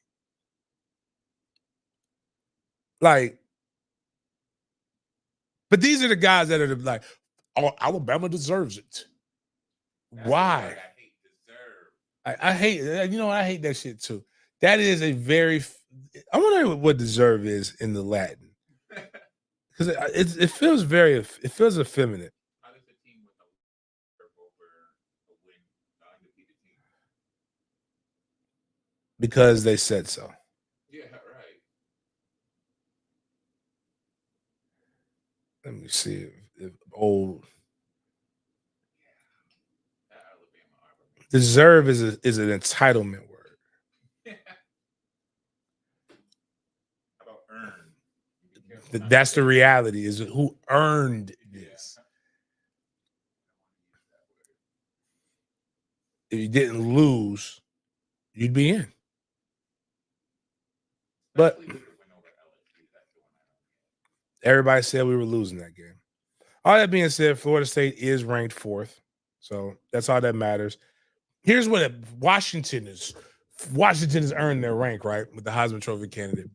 Like, but these are the guys that are like, oh, Alabama deserves it. That's Why? the word I hate, deserve. I hate, you know, I hate that shit too. That is a very, I wonder what deserve is in the Latin. Because it feels it feels effeminate. How does a team with a deserve over a win, undefeated team? Because they said so. Yeah, right. Let me see if old Alabama Auburn. deserve is an entitlement word. How about earn? Be careful not That's to the reality, is who earned this. If you didn't lose, you'd be in. But Especially with the win over LSU, that's the one I don't get. everybody said we were losing that game. All that being said, Florida State is ranked 4th. So that's all that matters. Here's what Washington is earned their rank, right? With the Heisman Trophy candidate.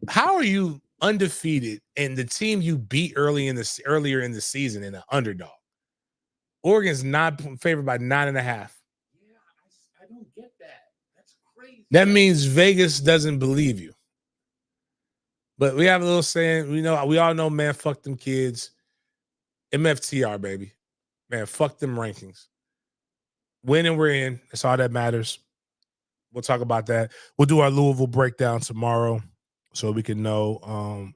How are you undefeated and the team you beat earlier in the season in an underdog? Oregon's not favored by 9.5. Yeah, I don't get that. That's crazy. That means Vegas doesn't believe you. But we have a little saying, we all know, man, fuck them kids. MFTR, baby. Man, fuck them rankings. Win and we're in. That's all that matters. We'll talk about that. We'll do our Louisville breakdown tomorrow so we can know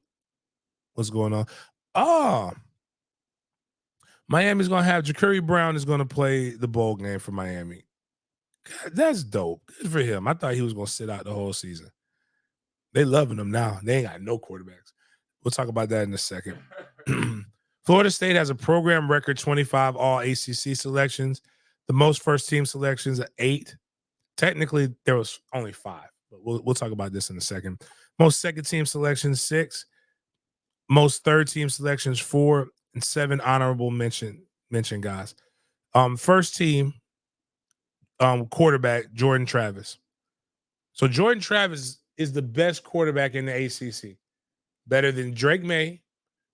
what's going on. Miami's going to have Ja'Cory Brown is going to play the bowl game for Miami. God, that's dope. Good for him. I thought he was going to sit out the whole season. They loving him now. They ain't got no quarterbacks. We'll talk about that in a second. Florida State has a program record 25 all ACC selections. The most first-team selections are 8. Technically, there was only 5, but we'll talk about this in a second. Most second-team selections, 6. Most third-team selections, 4, and 7 honorable mention guys. First team quarterback, Jordan Travis. So Jordan Travis is the best quarterback in the ACC. Better than Drake May,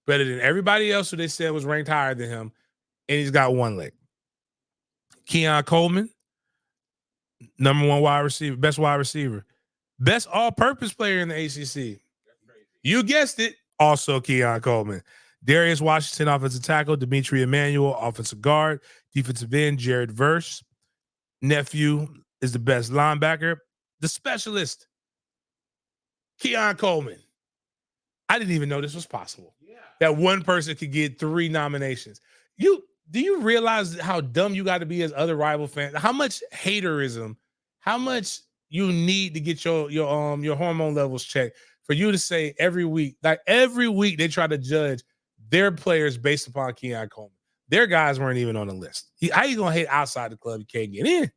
better than everybody else who they said was ranked higher than him, and he's got one leg. Keon Coleman, number 1 wide receiver, best all-purpose player in the ACC. You guessed it, also Keon Coleman. Darius Washington, offensive tackle. Dimitri Emmanuel, offensive guard. Defensive end, Jared Verse. Nephew is the best linebacker. The specialist, Keon Coleman. I didn't even know this was possible. Yeah. That one person could get 3 nominations. Do you realize how dumb you got to be as other rival fans? How much haterism, how much you need to get your hormone levels checked for you to say every week they try to judge their players based upon Keon Coleman. Their guys weren't even on the list. How you gonna hate outside the club? You can't get in.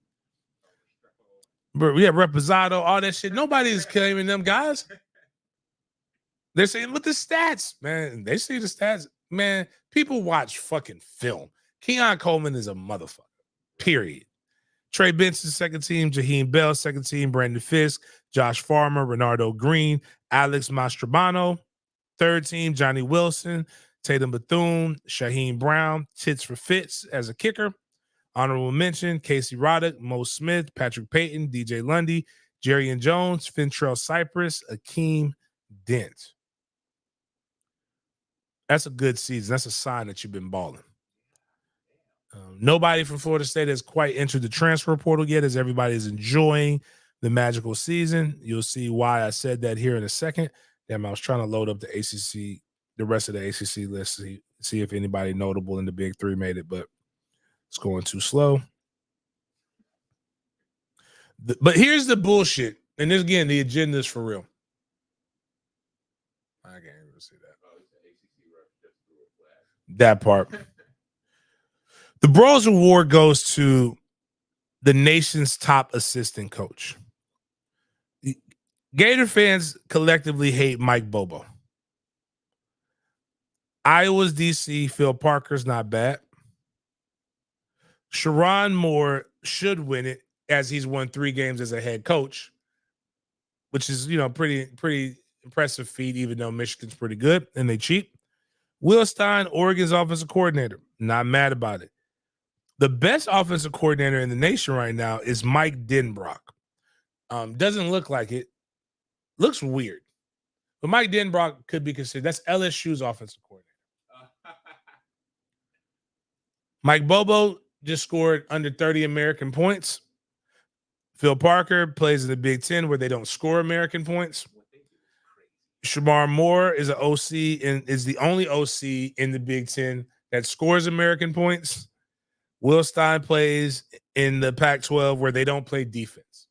Bro, we have Reposado, all that shit. Nobody is claiming them guys. They're saying, look the stats, man. They see the stats. Man, people watch fucking film. Keon Coleman is a motherfucker. Period. Trey Benson, second team. Jaheim Bell, second team. Brandon Fisk, Josh Farmer, Renardo Green, Alex Mastrobano, third team. Johnny Wilson, Tatum Bethune, Shaheem Brown, Tits for Fitz as a kicker. Honorable mention: Casey Roddick, Mo Smith, Patrick Payton, DJ Lundy, Jerry and Jones, Fintrell Cypress, Akeem Dent. That's a good season. That's a sign that you've been balling. Nobody from Florida State has quite entered the transfer portal yet, as everybody is enjoying the magical season. You'll see why I said that here in a second. Damn, I was trying to load up the ACC, the rest of the ACC list, see if anybody notable in the Big Three made it, but it's going too slow. But here's the bullshit, and this again, the agenda is for real. I can't even see that. That part. The Bros Award goes to the nation's top assistant coach. Gator fans collectively hate Mike Bobo. Iowa's DC, Phil Parker's not bad. Sharon Moore should win it, as he's won 3 games as a head coach, which is, pretty impressive feat, even though Michigan's pretty good and they cheat. Will Stein, Oregon's offensive coordinator, not mad about it. The best offensive coordinator in the nation right now is Mike Denbrock. Doesn't look like it. Looks weird. But Mike Denbrock could be considered. That's LSU's offensive coordinator. Mike Bobo just scored under 30 American points. Phil Parker plays in the Big Ten, where they don't score American points. Shamar Moore is an OC and is the only OC in the Big Ten that scores American points. Will Stein plays in the Pac-12, where they don't play defense.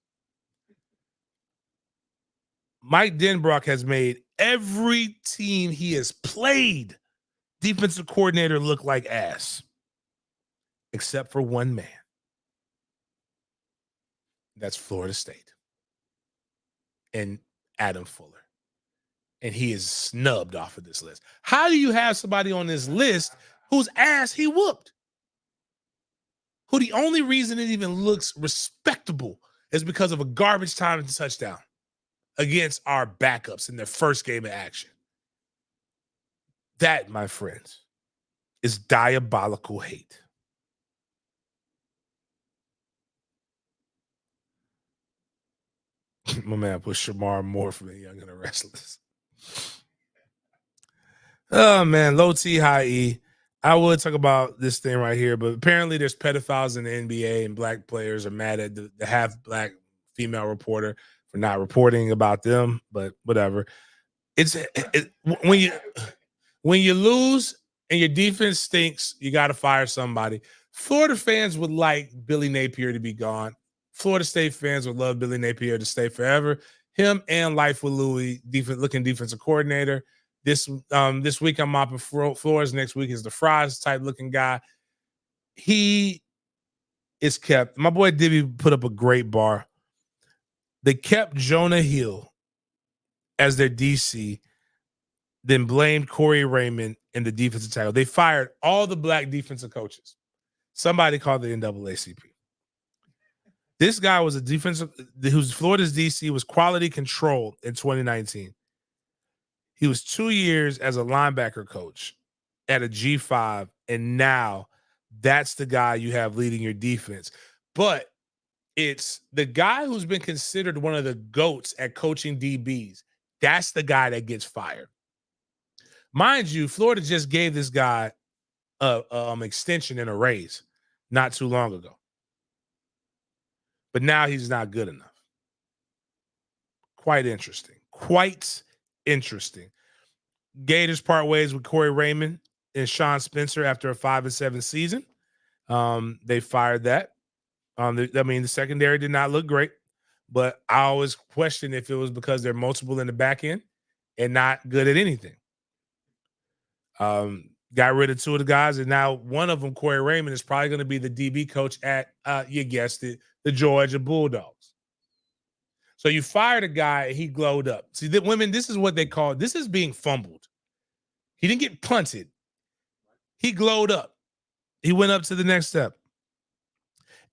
Mike Denbrock has made every team he has played defensive coordinator look like ass, except for one man. That's Florida State and Adam Fuller. And he is snubbed off of this list. How do you have somebody on this list whose ass he whooped? Who the only reason it even looks respectable is because of a garbage time touchdown against our backups in their first game of action. That, my friends, is diabolical hate. My man put Shamar Moore from the Young and the Restless. Oh, man, low T, high E. I would talk about this thing right here, but apparently there's pedophiles in the NBA, and black players are mad at the half-black female reporter for not reporting about them, but whatever. When you lose and your defense stinks, you got to fire somebody. Florida fans would like Billy Napier to be gone. Florida State fans would love Billy Napier to stay forever. Him and Life with Louie, looking defensive coordinator. This week I'm mopping floors. Next week is the Fries type looking guy. He is kept. My boy Dibby put up a great bar. They kept Jonah Hill as their DC, then blamed Corey Raymond in the defensive tackle. They fired all the black defensive coaches. Somebody called the NAACP. This guy was a defensive, who's Florida's DC, was quality control in 2019. He was 2 years as a linebacker coach at a G5, and now that's the guy you have leading your defense. But it's the guy who's been considered one of the GOATs at coaching DBs. That's the guy that gets fired. Mind you, Florida just gave this guy an extension and a raise not too long ago. But now he's not good enough. Quite interesting. Gators part ways with Corey Raymond and Sean Spencer after a 5-7 season. They fired that. The secondary did not look great, but I always question if it was because they're multiple in the back end and not good at anything. Got rid of 2 of the guys, and now one of them, Corey Raymond, is probably going to be the DB coach at, you guessed it, the Georgia Bulldogs. So you fired a guy, he glowed up. See, the women, this is what they call, this is being fumbled. He didn't get punted. He glowed up. He went up to the next step.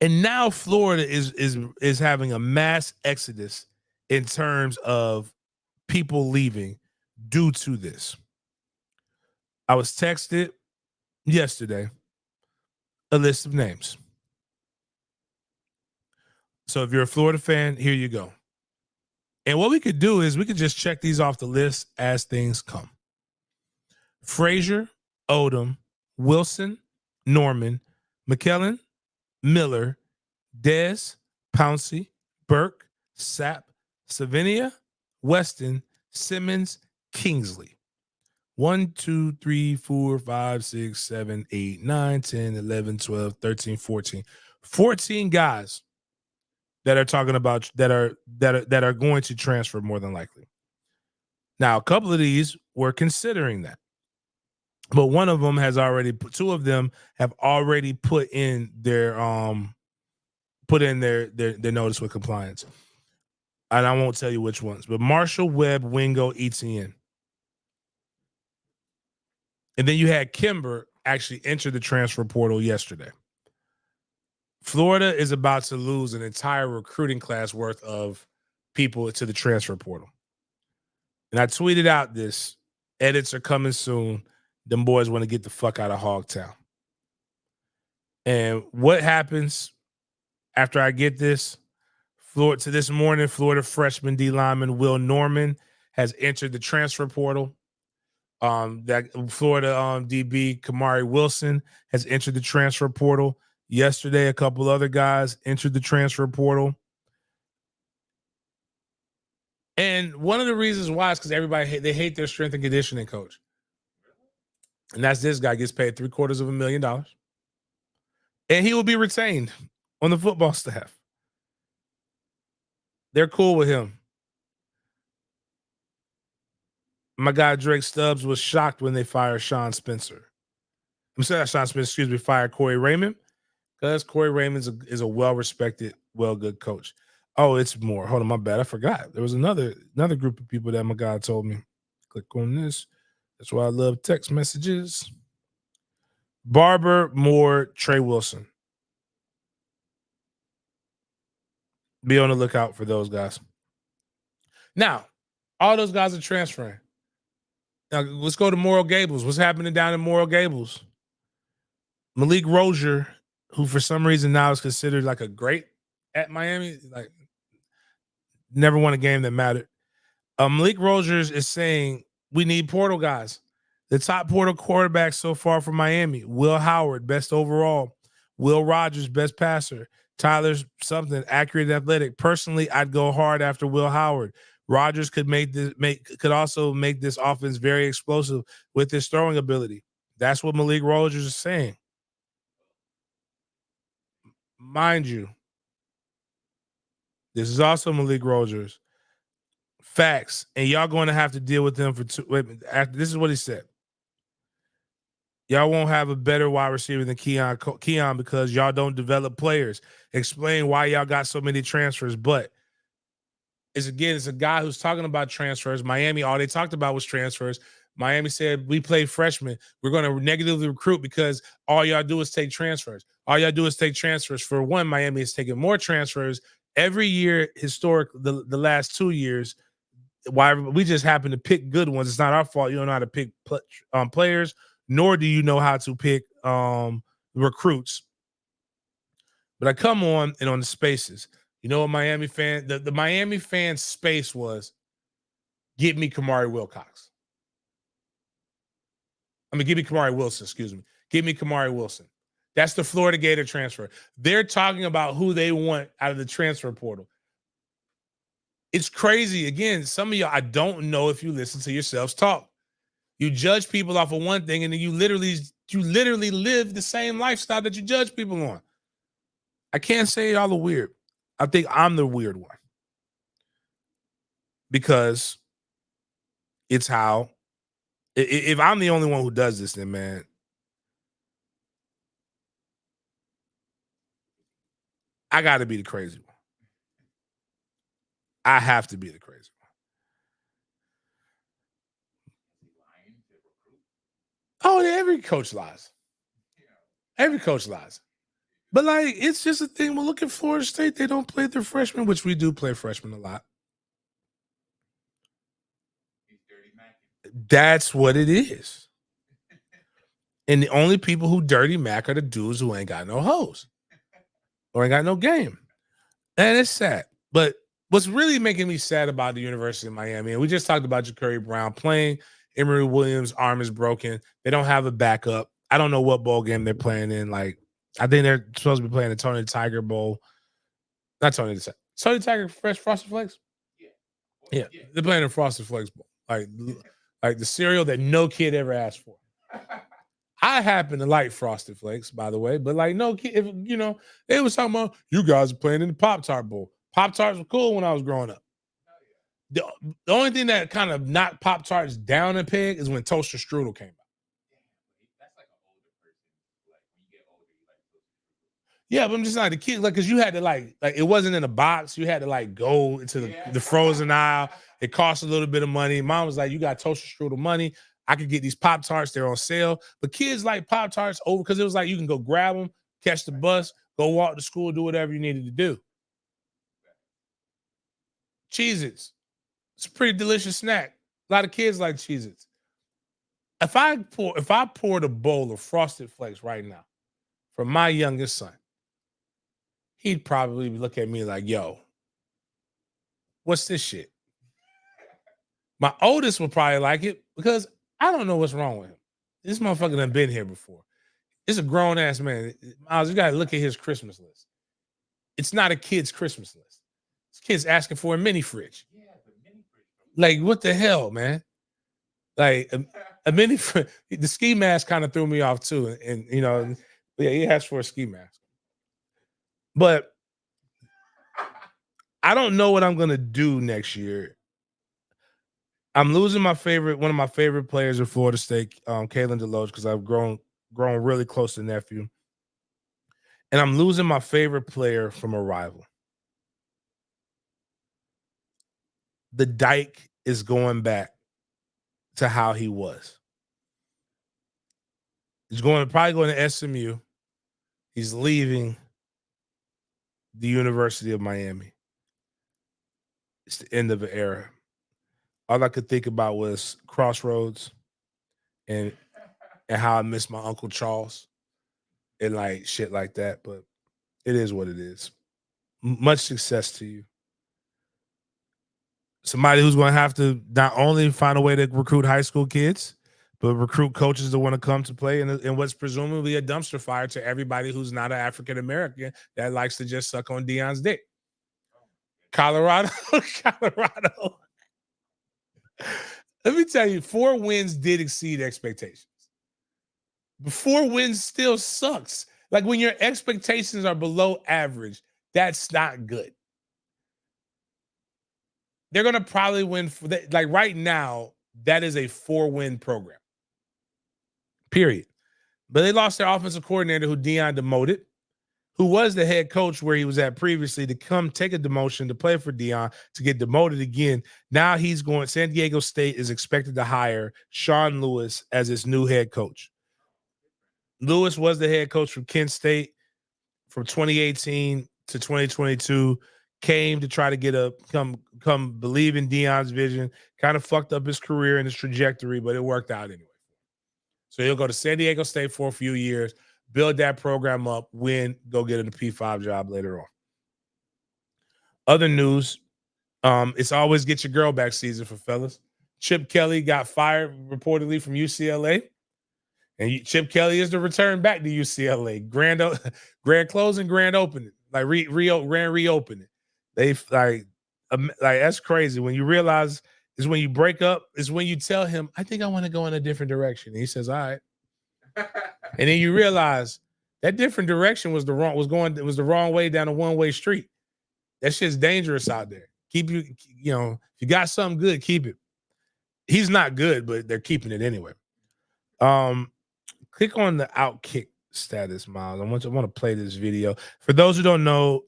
And now Florida is having a mass exodus in terms of people leaving due to this. I was texted yesterday a list of names. So if you're a Florida fan, here you go. And what we could do is we could just check these off the list as things come. Frazier, Odom, Wilson, Norman, McKellen, Miller, Dez, Pouncey, Burke, Sapp, Savinia, Weston, Simmons, Kingsley. 1, 2, 3, 4, 5, 6, 7, 8, 9, 10, 11, 12, 13, 14. 14 guys that are talking about that are going to transfer more than likely. Now, a couple of these were considering that. But one of them has already two of them have already put in their notice with compliance. And I won't tell you which ones, but Marshall, Webb, Wingo, Etienne. And then you had Kimber actually enter the transfer portal yesterday. Florida is about to lose an entire recruiting class worth of people to the transfer portal. And I tweeted out this, edits are coming soon. Them boys want to get the fuck out of Hogtown. And what happens after I get this? To this morning, Florida freshman D lineman Will Norman has entered the transfer portal. That Florida DB Kamari Wilson has entered the transfer portal. Yesterday, a couple other guys entered the transfer portal. And one of the reasons why is because everybody they hate their strength and conditioning coach. And that's this guy gets paid $750,000. And he will be retained on the football staff. They're cool with him. My guy Drake Stubbs was shocked when they fired Sean Spencer. I'm saying Sean Spencer, excuse me, fired Corey Raymond, because Corey Raymond is a well-respected, well-good coach. Oh, it's more. Hold on, my bad. I forgot. There was another group of people that my guy told me. Click on this. That's why I love text messages. Barber, Moore, Trey Wilson. Be on the lookout for those guys. Now, all those guys are transferring. Now, let's go to Moral Gables. What's happening down in Moral Gables? Malik Rozier, who for some reason now is considered like a great at Miami, like never won a game that mattered. Malik Rozier is saying we need portal guys. The top portal quarterbacks so far for Miami: Will Howard, best overall; Will Rogers, best passer; Tyler's something, accurate, athletic. Personally, I'd go hard after Will Howard. Rogers could also make this offense very explosive with his throwing ability. That's what Malik Rogers is saying. Mind you, this is also Malik Rogers. Facts. And y'all going to have to deal with them for this is what he said. Y'all won't have a better wide receiver than Keon because y'all don't develop players. Explain why y'all got so many transfers. But it's a guy who's talking about transfers. Miami, all they talked about was transfers. Miami said, we play freshmen. We're going to negatively recruit because all y'all do is take transfers. All y'all do is take transfers. For one, Miami is taking more transfers every year, the last 2 years. Why we just happen to pick good ones. It's not our fault. You don't know how to pick players, nor do you know how to pick recruits. But I come on and on the spaces. You know what Miami fan, the Miami fan space was, get me Kamari Wilcox. Give me Kamari Wilson, excuse me. Give me Kamari Wilson. That's the Florida Gator transfer. They're talking about who they want out of the transfer portal. It's crazy. Again, some of y'all, I don't know if you listen to yourselves talk. You judge people off of one thing, and then you literally live the same lifestyle that you judge people on. I can't say y'all are weird. I think I'm the weird one. Because it's how, if I'm the only one who does this, then man, I got to be the crazy one. I have to be the crazy one. Oh, every coach lies. Every coach lies. But like, it's just a thing. Well, look at Florida State. They don't play their freshmen, which we do play freshmen a lot. That's what it is. And the only people who dirty Mac are the dudes who ain't got no hoes or ain't got no game. And it's sad. But what's really making me sad about the University of Miami, and we just talked about Ja'Carri Brown playing, Emory Williams' arm is broken. They don't have a backup. I don't know what bowl game they're playing in. Like, I think they're supposed to be playing the Tony the Tiger Bowl. Not Tony the Tiger. Tony the Tiger Fresh Frosted Flakes? Yeah. They're playing the Frosted Flakes Bowl. Like the cereal that no kid ever asked for. I happen to like Frosted Flakes, by the way, but like no kid, they was talking about you guys are playing in the Pop-Tart Bowl. Pop-Tarts were cool when I was growing up. The only thing that kind of knocked Pop-Tarts down a peg is when Toaster Strudel came out. Yeah, but I'm just like the kid, like, because you had to like it wasn't in a box. You had to like go into the frozen aisle. It cost a little bit of money. Mom was like, "You got Toaster Strudel money. I could get these Pop-Tarts. They're on sale." But kids like Pop-Tarts over because it was like you can go grab them, catch the bus, go walk to school, do whatever you needed to do. Cheez-Its. It's a pretty delicious snack. A lot of kids like Cheez-Its. If I poured a bowl of Frosted Flakes right now for my youngest son, he'd probably look at me like, "Yo, what's this shit?" My oldest would probably like it because I don't know what's wrong with him. This motherfucker done been here before. It's a grown ass man. Miles, you gotta look at his Christmas list. It's not a kid's Christmas list. This kid's asking for a mini fridge. Like, what the hell, man? Like a mini fridge. The ski mask kind of threw me off too. And yeah, he asked for a ski mask. But I don't know what I'm gonna do next year. I'm losing one of my favorite players at Florida State, Kalen DeLoach, because I've grown really close to nephew. And I'm losing my favorite player from a rival. The Dyke is going back to how he was. He's probably going to SMU. He's leaving the University of Miami. It's the end of an era. All I could think about was Crossroads and how I miss my Uncle Charles and like shit like that. But it is what it is. Much success to you. Somebody who's going to have to not only find a way to recruit high school kids, but recruit coaches that want to come to play in what's presumably a dumpster fire to everybody who's not an African American that likes to just suck on Deion's dick. Colorado. Let me tell you, 4 wins did exceed expectations. But 4 wins still sucks. Like when your expectations are below average, that's not good. They're going to probably win. Like right now, that is a 4-win program. Period. But they lost their offensive coordinator who Deion demoted, who was the head coach where he was at previously, to come take a demotion to play for Deion, to get demoted again. Now he's going. San Diego State is expected to hire Sean Lewis as its new head coach. Lewis was the head coach from Kent State from 2018 to 2022. Came to try to get come believe in Deion's vision. Kind of fucked up his career and his trajectory, but it worked out anyway. So he'll go to San Diego State for a few years, build that program up, win, go get a P5 job later on. Other news, it's always get your girl back season for fellas. Chip Kelly got fired reportedly from UCLA. And Chip Kelly is the return back to UCLA. Grand closing, grand opening. Like grand reopening. They like that's crazy. When you realize is when you break up, is when you tell him, I think I want to go in a different direction. And he says, all right. And then you realize that different direction was the wrong way down a one-way street. That shit's dangerous out there. Keep if you got something good, keep it. He's not good, but they're keeping it anyway. Click on the Outkick status, Miles. I want to play this video. For those who don't know,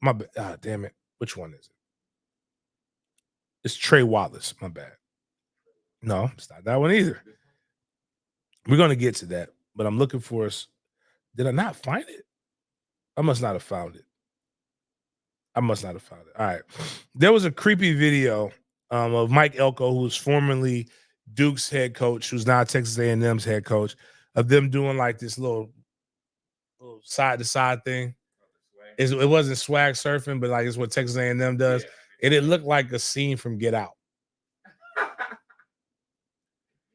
damn it. Which one is it? It's Trey Wallace. My bad. No, it's not that one either. We're gonna get to that, but I'm looking for us. Did I not find it? I must not have found it. All right. There was a creepy video of Mike Elko, who was formerly Duke's head coach, who's now Texas A&M's head coach, of them doing like this little side to side thing. It wasn't swag surfing, but like it's what Texas A&M does, and it looked like a scene from Get Out.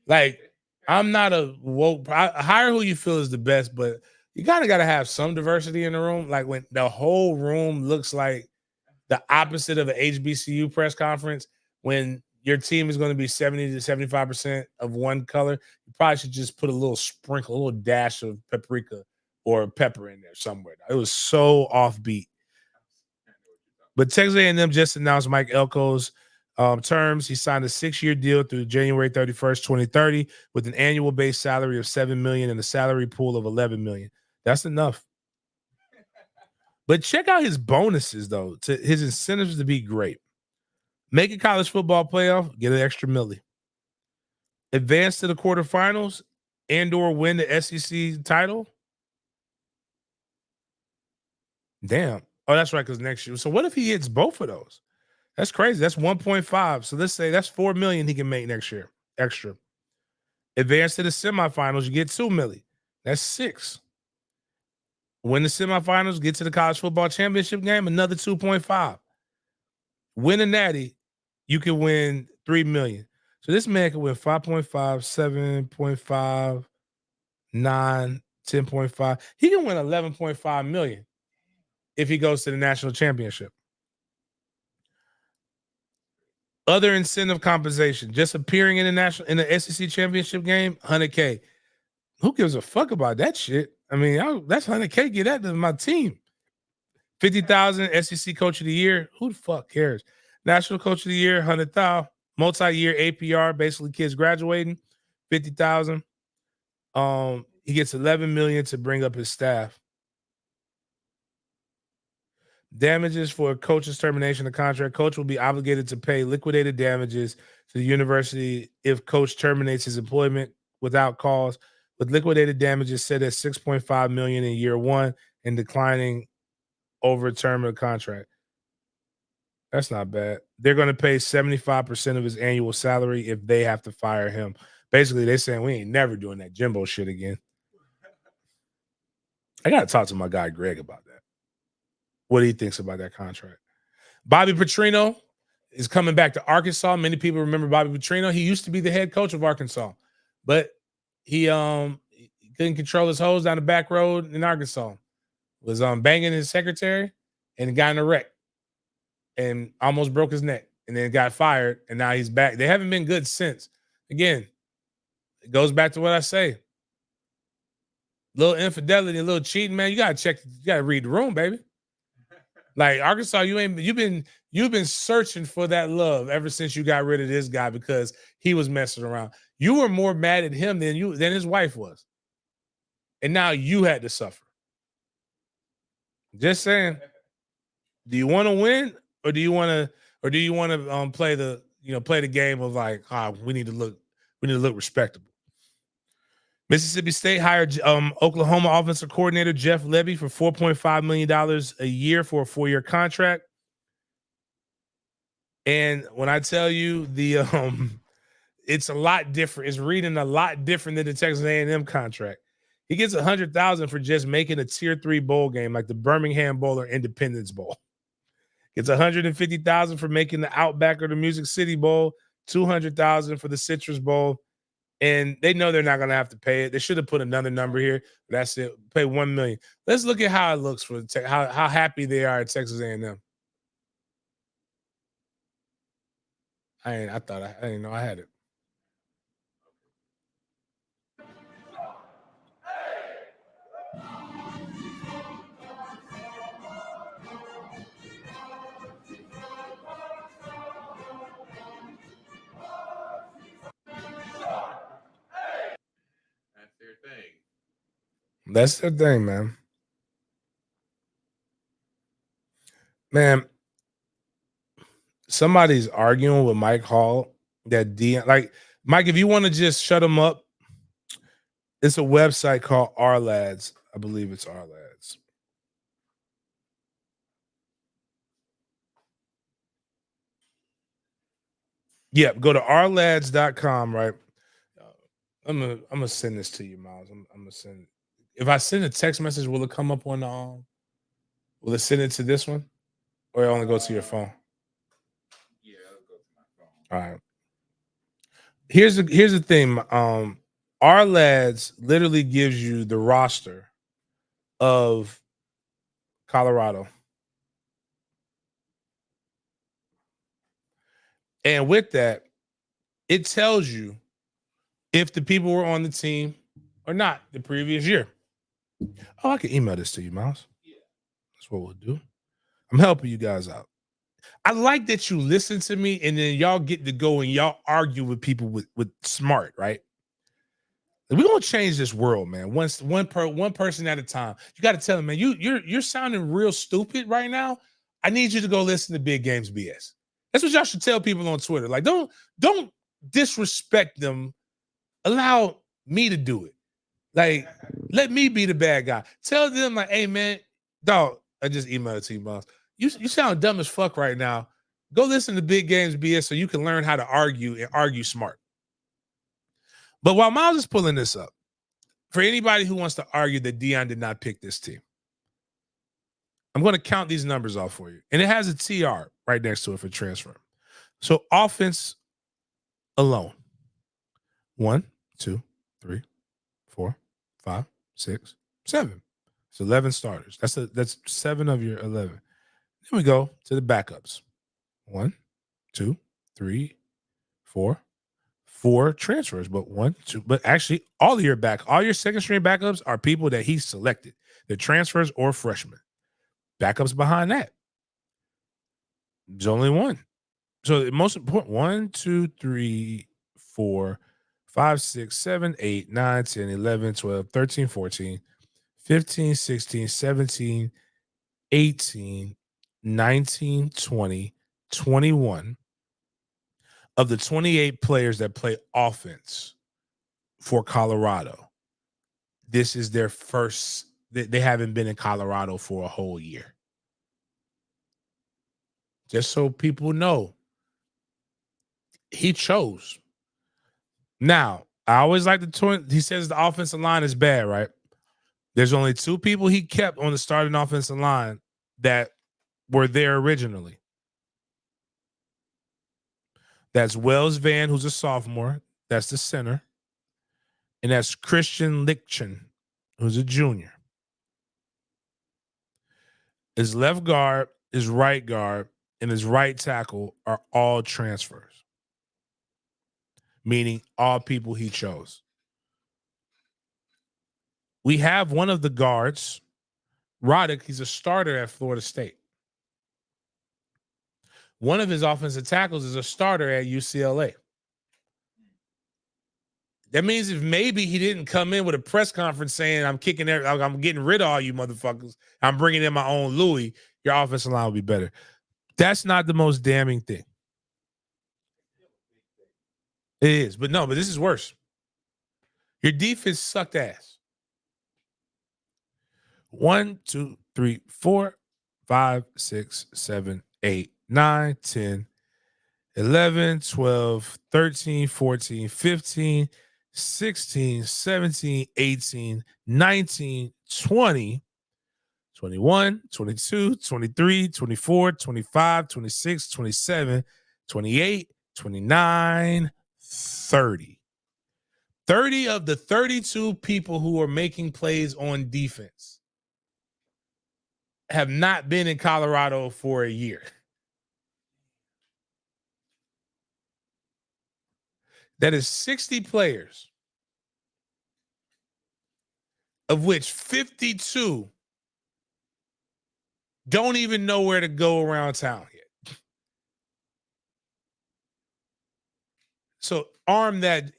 Like, I'm not a woke. Hire who you feel is the best, but you kind of got to have some diversity in the room. Like when the whole room looks like the opposite of an HBCU press conference, when your team is going to be 70 to 75% of one color, you probably should just put a little sprinkle, a little dash of paprika or pepper in there somewhere. It was so offbeat. But Texas A&M just announced Mike Elko's terms. He signed a 6-year deal through January 31st, 2030, with an annual base salary of $7 million and a salary pool of $11 million. That's enough. But check out his bonuses, though. His incentives to be great. Make a college football playoff, get an extra milli. Advance to the quarterfinals and/or win the SEC title. Damn. Oh, that's right, because next year. So what if he hits both of those? That's crazy. That's 1.5. So let's say that's $4 million he can make next year extra. Advance to the semifinals, you get $2 million. That's 6. Win the semifinals, get to the college football championship game, another 2.5. Win a natty, you can win $3 million. So this man can win 5.5, 7.5, 9, 10.5. He can win 11.5 million if he goes to the national championship. Other incentive compensation, just appearing in the SEC championship game, $100K. Who gives a fuck about that shit? I mean, that's $100K. Get that to my team. $50,000 SEC Coach of the Year. Who the fuck cares? National Coach of the Year, $100,000. Multi-year APR, basically kids graduating, $50,000. He gets $11 million to bring up his staff. Damages for a coach's termination of contract. Coach will be obligated to pay liquidated damages to the university if coach terminates his employment without cause, with liquidated damages set at $6.5 million in year 1 and declining over a term of the contract. That's not bad. They're going to pay 75% of his annual salary if they have to fire him. Basically, they're saying we ain't never doing that Jimbo shit again. I got to talk to my guy Greg about that. What he thinks about that contract. Bobby Petrino is coming back to Arkansas. Many people remember Bobby Petrino. He used to be the head coach of Arkansas, but he couldn't control his hose down the back road in Arkansas. Was banging his secretary and got in a wreck and almost broke his neck and then got fired. And now he's back. They haven't been good since. Again, it goes back to what I say. Little infidelity, a little cheating, man. You gotta read the room, baby. Like Arkansas, you've been searching for that love ever since you got rid of this guy because he was messing around. You were more mad at him than his wife was. And now you had to suffer. Just saying. Do you want to win or do you want to play the game of like, we need to look respectable. Mississippi State hired Oklahoma offensive coordinator Jeff Lebby for $4.5 million a year for a 4-year contract. And when I tell you it's a lot different. It's reading a lot different than the Texas A&M contract. He gets $100,000 for just making a Tier 3 bowl game like the Birmingham Bowl or Independence Bowl. Gets $150,000 for making the Outback or the Music City Bowl. $200,000 for the Citrus Bowl. And they know they're not going to have to pay it. They should have put another number here. But that's it. Pay $1 million. Let's look at how it looks for how happy they are at Texas A&M. I didn't know I had it. That's their thing, man. Man, somebody's arguing with Mike Hall that Deion, like Mike, if you want to just shut him up, it's a website called Our Lads. I believe it's Our Lads. Yep, go to ourlads.com, right? I'm gonna send this to you, Miles. I'm gonna send. If I send a text message, will it come up on the? Will it send it to this one, or it only go to your phone? Yeah, I'll go to my phone. All right. Here's the thing. Our Lads literally gives you the roster of Colorado, and with that, it tells you if the people were on the team or not the previous year. Oh, I can email this to you, Miles. Yeah. That's what we'll do. I'm helping you guys out. I like that you listen to me and then y'all get to go and y'all argue with people with smart, right? We're gonna change this world, man. One person at a time. You got to tell them, man, you're sounding real stupid right now. I need you to go listen to Big Games BS. That's what y'all should tell people on Twitter. Like, don't disrespect them. Allow me to do it. Like, let me be the bad guy. Tell them, like, hey, man, dog, I just emailed it to you, boss. You sound dumb as fuck right now. Go listen to Big Games BS so you can learn how to argue and argue smart. But while Miles is pulling this up, for anybody who wants to argue that Deion did not pick this team, I'm going to count these numbers off for you. And it has a TR right next to it for transfer. So offense alone. 1, 2, 3, 4, 5, 6, 7. It's 11 starters. That's 7 of your 11. Then we go to the backups. 1, 2, 3, 4. 4 transfers, but 1, 2. But actually, all your second string backups are people that he selected. They're transfers or freshmen. Backups behind that. There's only 1. So the most important 1, 2, 3, 4, 5, 6, 7, 8, 9, 10, 11, 12, 13, 14, 15, 16, 17, 18, 19, 20, 21 of the 28 players that play offense for Colorado. This is their first, they haven't been in Colorado for a whole year. Just so people know, he chose. Now, I always like he says the offensive line is bad, right? There's only 2 people he kept on the starting offensive line that were there originally. That's Wells Van, who's a sophomore. That's the center. And that's Christian Lichtchen, who's a junior. His left guard, his right guard, and his right tackle are all transfers, meaning all people he chose. We have one of the guards, Roddick. He's a starter at Florida State. One of his offensive tackles is a starter at UCLA. That means if maybe he didn't come in with a press conference saying, I'm getting rid of all you motherfuckers, I'm bringing in my own Louis, your offensive line will be better. That's not the most damning thing. It is, but this is worse. Your defense sucked ass. 1, 2, 3, 4, 5, 6, 7, 8, 9, 10, 11, 12, 13, 14, 15, 16, 17, 18, 19, 20, 21, 22, 23, 24, 25, 26, 27, 28, 29, 30. 30 of the 32 people who are making plays on defense have not been in Colorado for a year. That is 60 players, of which 52 don't even know where to go around town yet. So arm that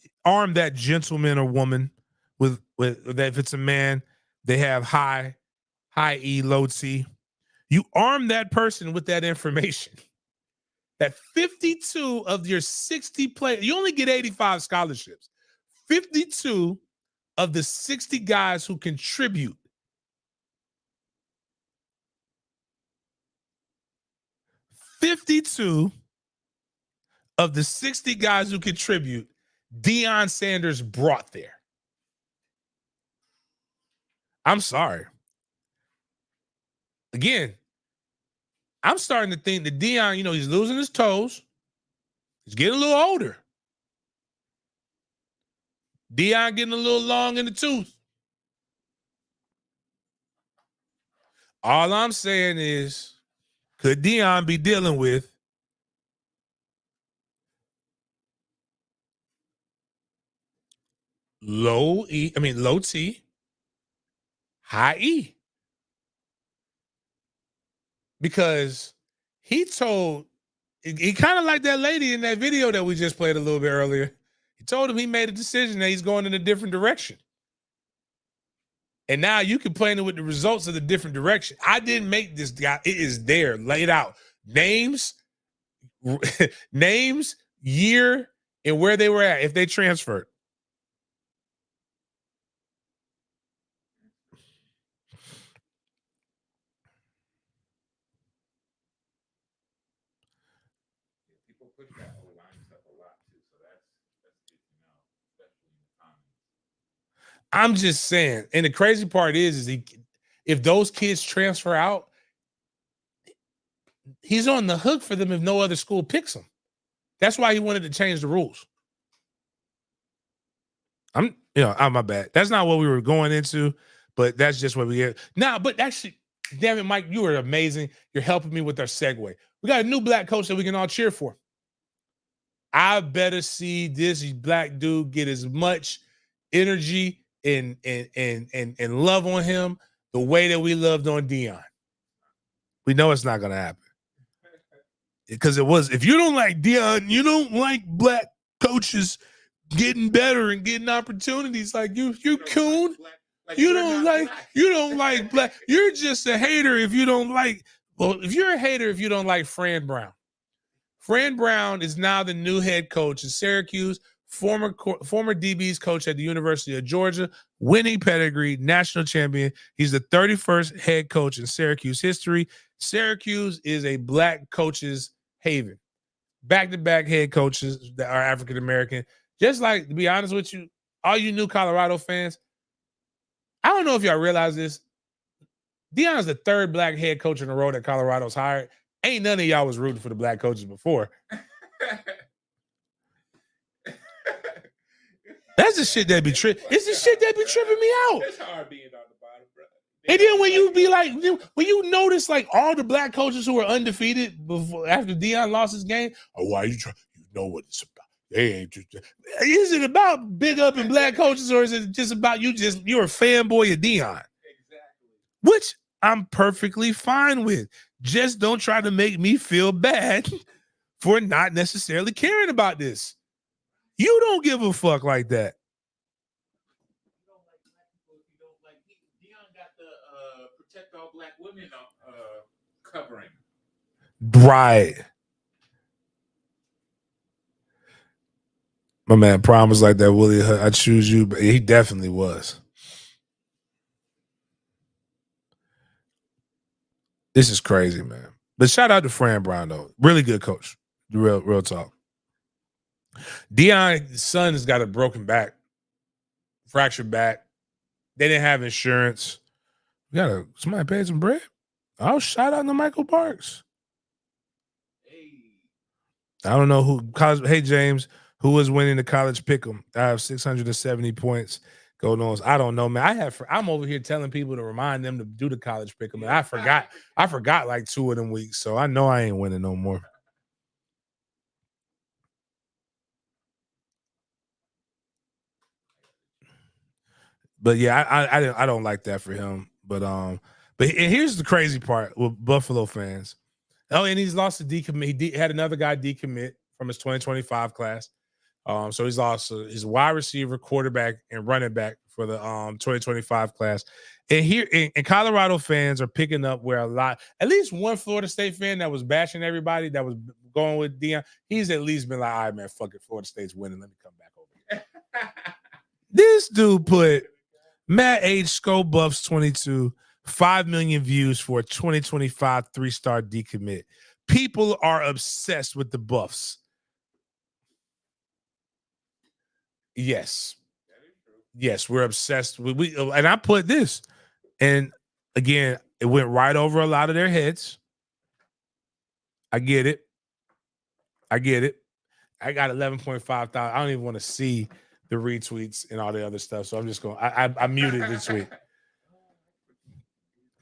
gentleman or woman with that. If it's a man, they have high E, low T. You arm that person with that information. that 52 of your 60 players, you only get 85 scholarships. 52 of the 60 guys who contribute, Deion Sanders brought there. I'm sorry. Again, I'm starting to think that Deion, he's losing his toes. He's getting a little older. Deion getting a little long in the tooth. All I'm saying is, could Deion be dealing with low T, high E? Because he kind of like that lady in that video that we just played a little bit earlier. He told him he made a decision that he's going in a different direction. And now you complaining with the results of the different direction. I didn't make this guy. It is there, laid out. Names, year, and where they were at if they transferred. People push that O-line stuff a lot too, so that's good to know, especially in the comments. I'm just saying, and the crazy part is if those kids transfer out, he's on the hook for them if no other school picks him. That's why he wanted to change the rules. My bad. That's not what we were going into, but that's just what we get. Now, but actually, damn it, Mike, you are amazing. You're helping me with our segue. We got a new black coach that we can all cheer for. I better see this black dude get as much energy and love on him the way that we loved on Deion. We know it's not going to happen. Because if you don't like Deion, you don't like black coaches getting better and getting opportunities. Like you coon. You don't like black. You're just a hater if you don't like. Well, if you're a hater if you don't like Fran Brown. Fran Brown is now the new head coach in Syracuse, former DB's coach at the University of Georgia, winning pedigree, national champion. He's the 31st head coach in Syracuse history. Syracuse is a black coach's haven. Back-to-back head coaches that are African-American. Just like, to be honest with you, all you new Colorado fans, I don't know if y'all realize this. Deion's the third black head coach in a row that Colorado's hired. Ain't none of y'all was rooting for the black coaches before. That's the shit that be tripping. It's the shit that be tripping me out. It's hard being on the bottom, bro. And then when you be like, when you notice like all the black coaches who were undefeated before after Deion lost his game, why you trying? You know what it's about. They ain't just. Is it about big up and black coaches, or is it just about you're a fanboy of Deion? Exactly. Which I'm perfectly fine with. Just don't try to make me feel bad for not necessarily caring about this. You don't give a fuck like that. You don't like black people if you don't like Deion got the protect all black women covering. Right. My man promised like that, Willie. I choose you, but he definitely was. This is crazy, man. But shout out to Fran Brown, though. Really good coach. Real talk. Deion's son has got a broken back, fractured back. They didn't have insurance. Somebody paid some bread. Oh, shout out to Michael Parks. Hey. I don't know who. Hey, James, who was winning the college pick'em? I have 670 points. Go knows. I don't know, man. I'm over here telling people to remind them to do the college pick'em, and I forgot like 2 of them weeks, so I know I ain't winning no more. But yeah, I don't like that for him. But and here's the crazy part with Buffalo fans. Oh, and he's lost a decommit. He had another guy decommit from his 2025 class. So he's also he's wide receiver, quarterback, and running back for the 2025 class. And here in Colorado, fans are picking up where at least one Florida State fan that was bashing everybody that was going with Deion, he's at least been like, all right, man, fuck it, Florida State's winning. Let me come back over here. This dude put Matt H. Skull Buffs 22, 5 million views for a 2025 3-star decommit. People are obsessed with the Buffs. Yes. Yes, we're obsessed with and I put this, and again, it went right over a lot of their heads. I get it. I got 11.5 thousand. I don't even want to see the retweets and all the other stuff. So I'm just going. I muted the tweet.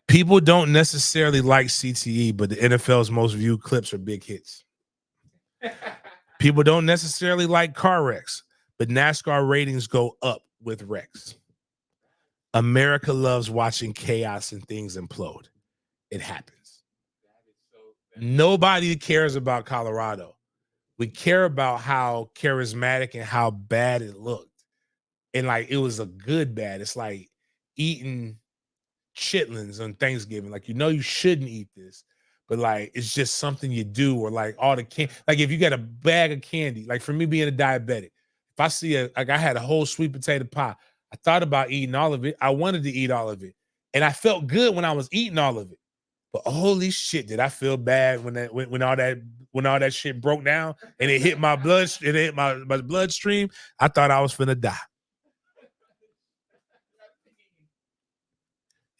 People don't necessarily like CTE, but the NFL's most viewed clips are big hits. People don't necessarily like car wrecks, but NASCAR ratings go up with wrecks. America loves watching chaos and things implode. It happens. Nobody cares about Colorado. We care about how charismatic and how bad it looked. And like, it was a good bad. It's like eating chitlins on Thanksgiving. Like, you shouldn't eat this, but like, it's just something you do. Or like all the candy, like if you got a bag of candy, like for me being a diabetic, if I see I had a whole sweet potato pie, I thought about eating all of it. I wanted to eat all of it. And I felt good when I was eating all of it. But holy shit, did I feel bad when all that shit broke down and it hit my my bloodstream? I thought I was finna die.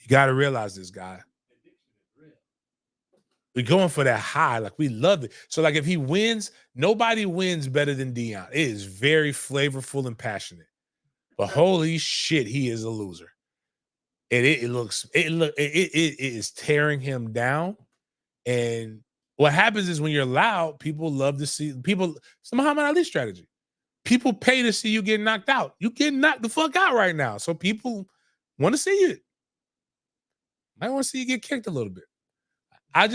You got to realize this, guy. We're going for that high. Like, we love it. So, like, if he wins, nobody wins better than Deion. It is very flavorful and passionate. But holy shit, he is a loser. And it is tearing him down. And what happens is when you're loud, people love to see people. It's the Muhammad Ali strategy. People pay to see you get knocked out. You getting knocked the fuck out right now. So people want to see you. I want to see you get kicked a little bit. I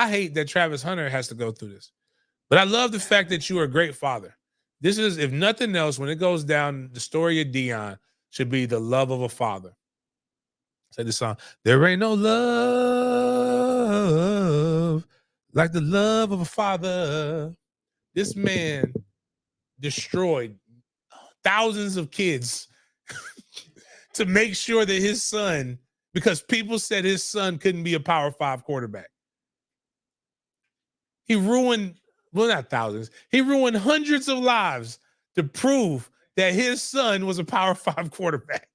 hate that Travis Hunter has to go through this. But I love the fact that you are a great father. This is, if nothing else, when it goes down, the story of Deion should be the love of a father. Say this song. There ain't no love like the love of a father. This man destroyed thousands of kids to make sure that his son, because people said his son couldn't be a Power 5 quarterback. He ruined, well, not thousands. He ruined hundreds of lives to prove that his son was a Power 5 quarterback.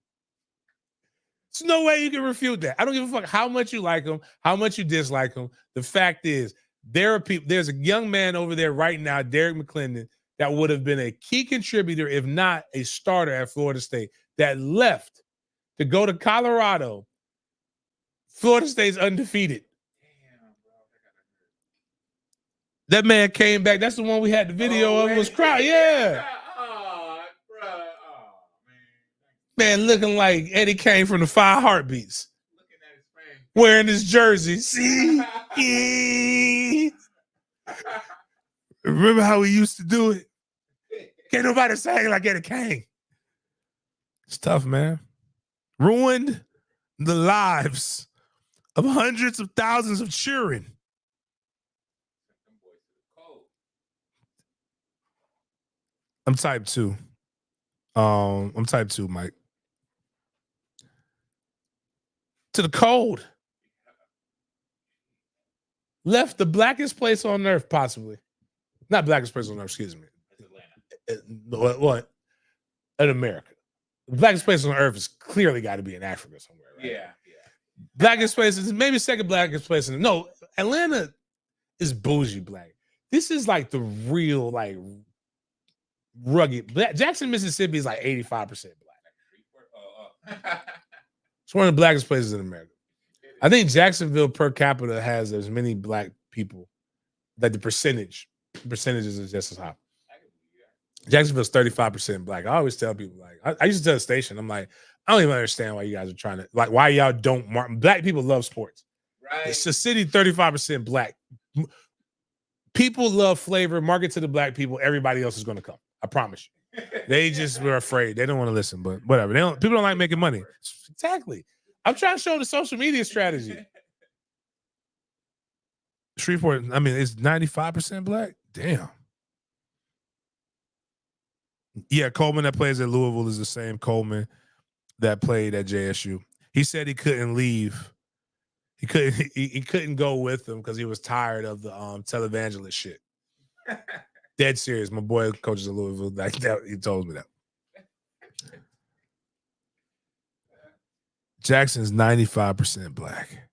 There's no way you can refute that. I don't give a fuck how much you like him, how much you dislike him. The fact is, there are people. There's a young man over there right now, Derek McClendon, that would have been a key contributor, if not a starter at Florida State, that left to go to Colorado. Florida State's undefeated. That man came back. That's the one we had the video of. Was crowd, yeah. Man, looking like Eddie Kane from the 5 Heartbeats. Wearing his jersey. See? Remember how we used to do it? Can't nobody sing like Eddie Kane. It's tough, man. Ruined the lives of hundreds of thousands of children. I'm type 2. I'm type 2, Mike. To the cold. Left the blackest place on earth, possibly. Not blackest place on earth, excuse me. What? In America. The blackest place on earth has clearly got to be in Africa somewhere, right? Yeah. Blackest place is maybe second blackest place. No, Atlanta is bougie black. This is like the real, like, rugged. Jackson, Mississippi is like 85% black. It's one of the blackest places in America. I think Jacksonville per capita has as many black people that the percentages is just as high. Jacksonville's 35% black. I always tell people, like, I used to tell the station, I'm like, I don't even understand why you guys are trying to, like, why y'all don't black people love sports. Right. It's a city 35% black. People love flavor, market to the black people. Everybody else is going to come. I promise you. They just were afraid. They don't want to listen, but whatever. People don't like making money. Exactly. I'm trying to show the social media strategy. Shreveport, I mean, it's 95% black. Damn. Yeah, Coleman that plays at Louisville is the same Coleman that played at JSU. He said he couldn't leave. He couldn't go with them because he was tired of the televangelist shit. Dead serious. My boy coaches at Louisville. Like that, he told me that. Jackson's 95% black.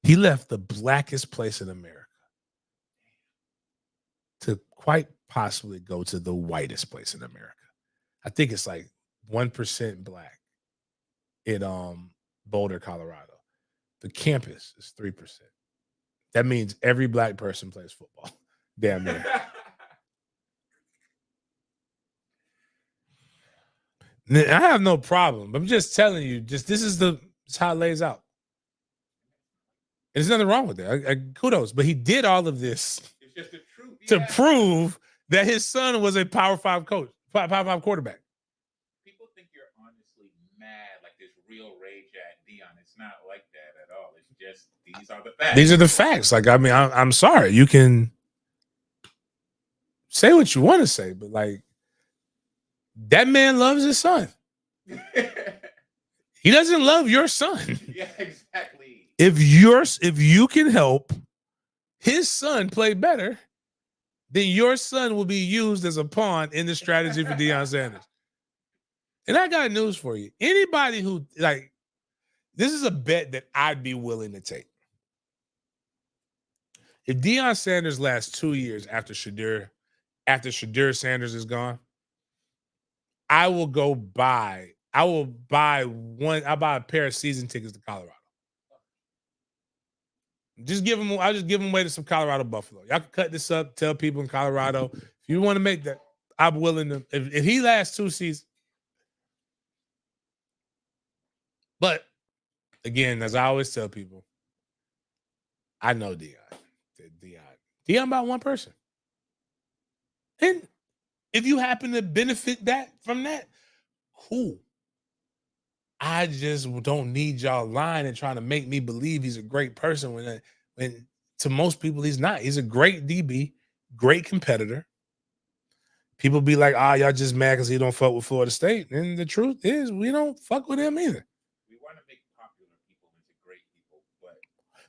He left the blackest place in America to quite possibly go to the whitest place in America. I think it's like 1% black in Boulder, Colorado. The campus is 3%. That means every black person plays football. Damn near. I have no problem. I'm just telling you, this is how it lays out. There's nothing wrong with that. Kudos. But he did all of this It's just the truth. to prove that his son was a Power 5 coach, Power 5 quarterback. People think you're honestly mad, like this real rage at Deion. It's not like that at all. It's just these are the facts. These are the facts. Like, I mean, I'm sorry. You can say what you want to say, but like, that man loves his son. He doesn't love your son. Yeah, exactly. If you can help his son play better, then your son will be used as a pawn in the strategy for Deion Sanders. And I got news for you. Anybody who, like, this is a bet that I'd be willing to take. If Deion Sanders lasts 2 years after Shadur Sanders is gone, I'll buy a pair of season tickets to Colorado. I'll just give them away to some Colorado Buffalo. Y'all can cut this up, tell people in Colorado. If you want to make that, I'm willing to, if he lasts 2 seasons. But again, as I always tell people, I know Deion about one person. And if you happen to benefit from that, cool. I just don't need y'all lying and trying to make me believe he's a great person when to most people he's not. He's a great DB, great competitor. People be like, y'all just mad because he don't fuck with Florida State. And the truth is, we don't fuck with him either. We want to make popular people into great people, but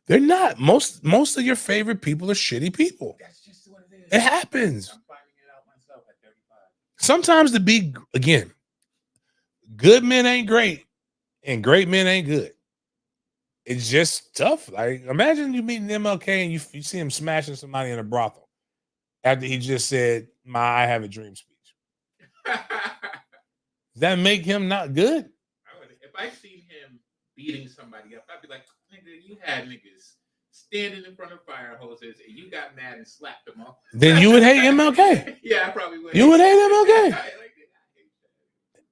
they're not. Most of your favorite people are shitty people. That's just what it is. It happens. I'm finding it out myself at 35. Sometimes good men ain't great and great men ain't good. It's just tough. Like, imagine you meeting MLK and you see him smashing somebody in a brothel after he just said, I have a dream speech. Does that make him not good? If I seen him beating somebody up, I'd be like, nigga, you had niggas standing in front of fire hoses and you got mad and slapped them off. Then you would hate MLK. Yeah, I probably would. You would hate MLK.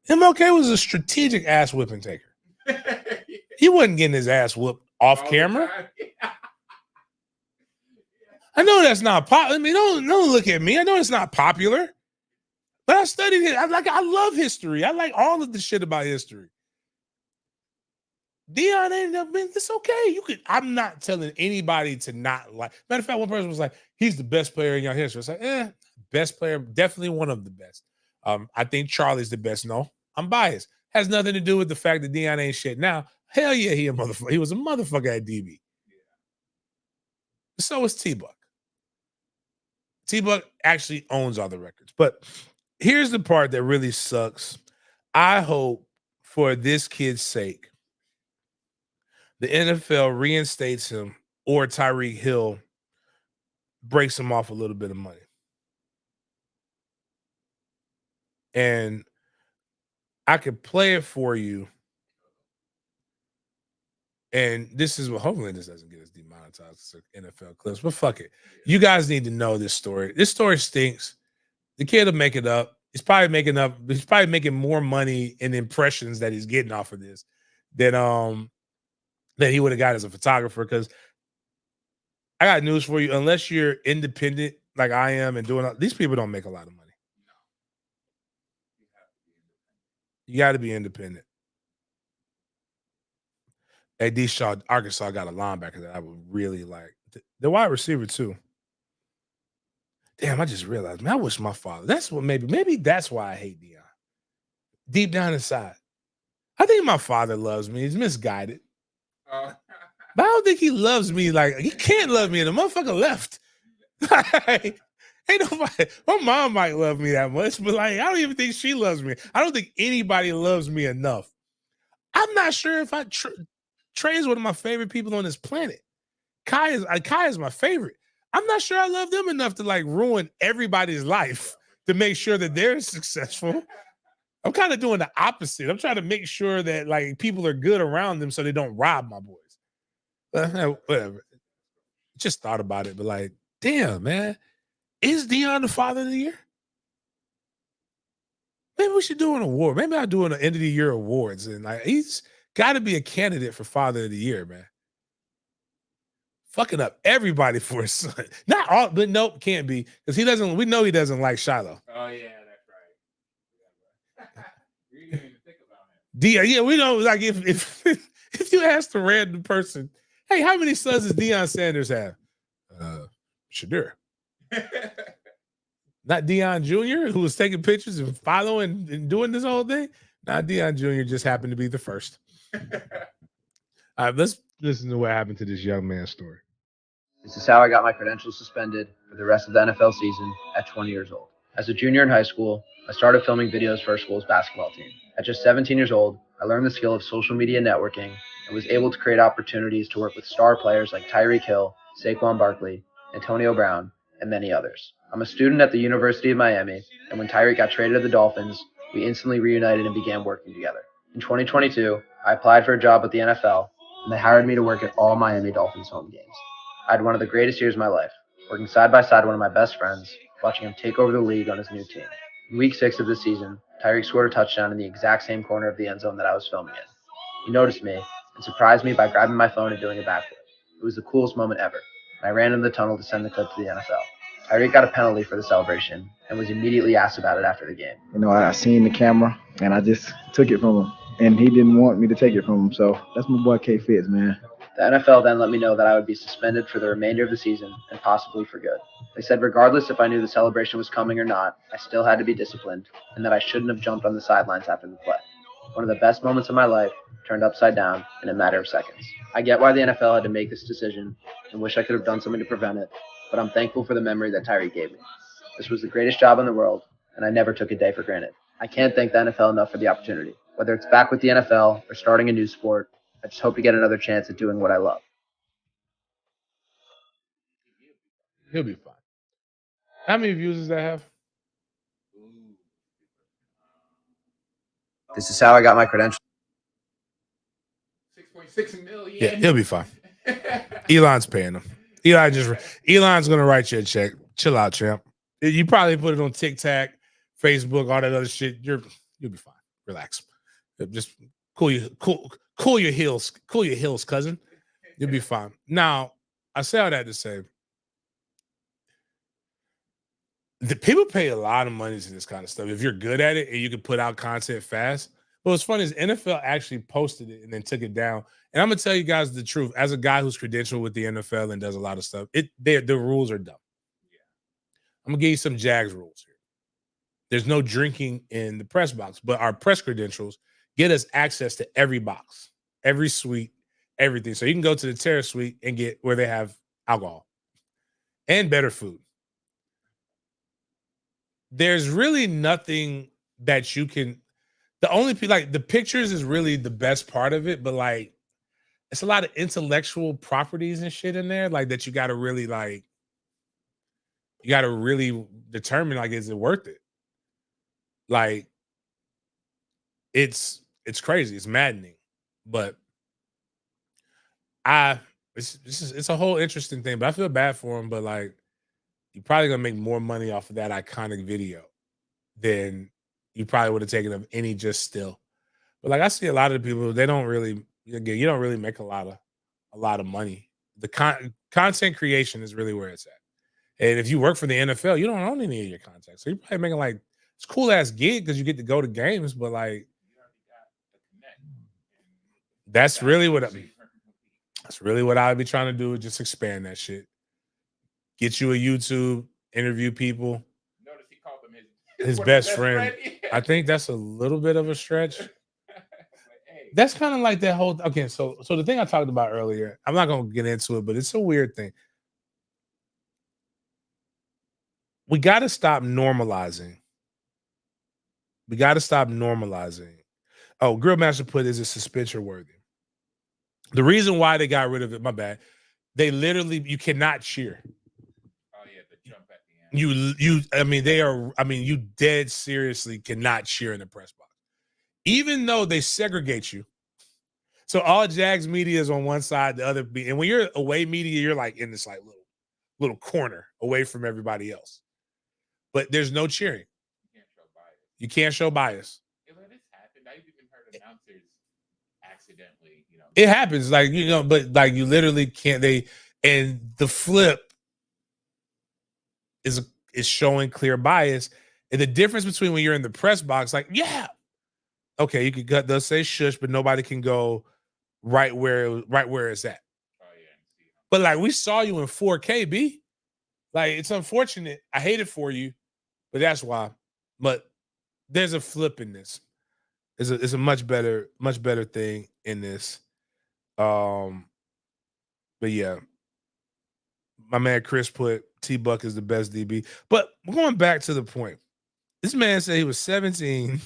MLK was a strategic ass whipping taker. He wasn't getting his ass whooped off camera. I know that's not popular. I mean, don't look at me. I know it's not popular, but I studied it. I love history. I like all of the shit about history. Deion ain't never been. It's okay. I'm not telling anybody to not like. Matter of fact, one person was like, "He's the best player in your history." I was like, best player, definitely one of the best. I think Charlie's the best. No, I'm biased. Has nothing to do with the fact that Deion ain't shit now. Hell yeah, he was a motherfucker at DB. So is T-Buck. T-Buck actually owns all the records. But here's the part that really sucks. I hope for this kid's sake, the NFL reinstates him or Tyreek Hill breaks him off a little bit of money. And I could play it for you. And this is what, hopefully this doesn't get us demonetized NFL clips, but fuck it. You guys need to know this story. This story stinks. The kid will make it up. He's probably making more money in impressions that he's getting off of this than he would have got as a photographer. Because I got news for you. Unless you're independent like I am and doing these people don't make a lot of money. You got to be independent. AD Shaw, Arkansas got a linebacker that I would really like. The wide receiver too. Damn, I just realized, man, I wish my father. That's what maybe that's why I hate Deion. Deep down inside. I think my father loves me. He's misguided. But I don't think he loves me like he can't love me. The motherfucker left. Ain't nobody. My mom might love me that much, but like I don't even think she loves me. I don't think anybody loves me enough. I'm not sure if Trey is one of my favorite people on this planet. Kai is my favorite. I'm not sure I love them enough to like ruin everybody's life to make sure that they're successful. I'm kind of doing the opposite. I'm trying to make sure that like people are good around them so they don't rob my boys. Whatever. Just thought about it, but like, damn, man, is Deion the father of the year? Maybe we should do an award. Maybe I'll do an end of the year awards, and like he's got to be a candidate for father of the year, man. Fucking up everybody for his son. Not all, but nope, can't be because he doesn't. We know he doesn't like Shiloh. Oh yeah, that's right. You didn't even think about it. Yeah, we know. Like if if you ask a random person, hey, how many sons does Deion Sanders have? Shadur. Not Deion Jr., who was taking pictures and following and doing this whole thing. Not Deion Jr. just happened to be the first. All right, let's listen to what happened to this young man's story. This is how I got my credentials suspended for the rest of the NFL season at 20 years old. As a junior in high school, I started filming videos for our school's basketball team. At just 17 years old, I learned the skill of social media networking and was able to create opportunities to work with star players like Tyreek Hill, Saquon Barkley, Antonio Brown, and many others. I'm a student at the University of Miami, and when Tyreek got traded to the Dolphins, we instantly reunited and began working together. In 2022, I applied for a job with the NFL, and they hired me to work at all Miami Dolphins home games. I had one of the greatest years of my life, working side by side with one of my best friends, watching him take over the league on his new team. In week 6 of this season, Tyreek scored a touchdown in the exact same corner of the end zone that I was filming in. He noticed me and surprised me by grabbing my phone and doing a backflip. It was the coolest moment ever, and I ran into the tunnel to send the clip to the NFL. Tyreek got a penalty for the celebration and was immediately asked about it after the game. You know, I seen the camera, and I just took it from him, and he didn't want me to take it from him, so that's my boy K-Fitz, man. The NFL then let me know that I would be suspended for the remainder of the season and possibly for good. They said regardless if I knew the celebration was coming or not, I still had to be disciplined, and that I shouldn't have jumped on the sidelines after the play. One of the best moments of my life turned upside down in a matter of seconds. I get why the NFL had to make this decision and wish I could have done something to prevent it, but I'm thankful for the memory that Tyreek gave me. This was the greatest job in the world, and I never took a day for granted. I can't thank the NFL enough for the opportunity. Whether it's back with the NFL or starting a new sport, I just hope to get another chance at doing what I love. He'll be fine. How many views does that have? This is how I got my credentials. 6.6 million. Yeah, he'll be fine. Elon's paying him. Elon's gonna write you a check. Chill out, champ. You probably put it on TikTok, Facebook, all that other shit. You'll be fine. Relax. Just cool your heels. Cool your heels, cousin. You'll be fine. Now, I say all that to say the people pay a lot of money to this kind of stuff. If you're good at it and you can put out content fast. But what's funny is NFL actually posted it and then took it down. And I'm gonna tell you guys the truth. As a guy who's credentialed with the NFL and does a lot of stuff, the rules are dumb. Yeah. I'm gonna give you some Jags rules here. There's no drinking in the press box, but our press credentials get us access to every box, every suite, everything. So you can go to the terrace suite and get where they have alcohol and better food. There's really nothing that you can. The only like the pictures is really the best part of it, but like it's a lot of intellectual properties and shit in there, like that you got to really determine like is it worth it? Like it's crazy, it's maddening, but it's a whole interesting thing. But I feel bad for him, but like you're probably gonna make more money off of that iconic video than you probably would have taken of any just still. But like I see a lot of the people, they don't really, again, you don't really make a lot of money. The content creation is really where it's at. And if you work for the NFL, you don't own any of your content. So you're probably making like it's cool ass gig because you get to go to games, but like That's really what I'd be trying to do, is just expand that shit. Get you a YouTube, interview people. Notice he called him his best friend. Yeah. I think that's a little bit of a stretch. Like, hey. That's kind of like that whole so the thing I talked about earlier, I'm not gonna get into it, but it's a weird thing. We gotta stop normalizing. Oh, Grillmaster put, is it suspension worthy? The reason why they got rid of it, my bad, they literally, you cannot cheer. Oh yeah, the jump at the end. You dead seriously cannot cheer in the press box. Even though they segregate you. So all Jags media is on one side, the other, and when you're away media, you're like in this like little corner away from everybody else. But there's no cheering. You can't show bias. Yeah, but it's happened. I've even heard announcers accidentally, It happens, but like you literally can't. And the flip is showing clear bias. And the difference between when you're in the press box, like, yeah, okay, you could they'll say shush, but nobody can go right where it's at. Oh yeah. But like, we saw you in 4K, B. Like, it's unfortunate. I hate it for you, but that's why. But there's a flip in this. It's a much better thing in this. But yeah, my man Chris put T-Buck is the best DB. But going back to the point, this man said he was 17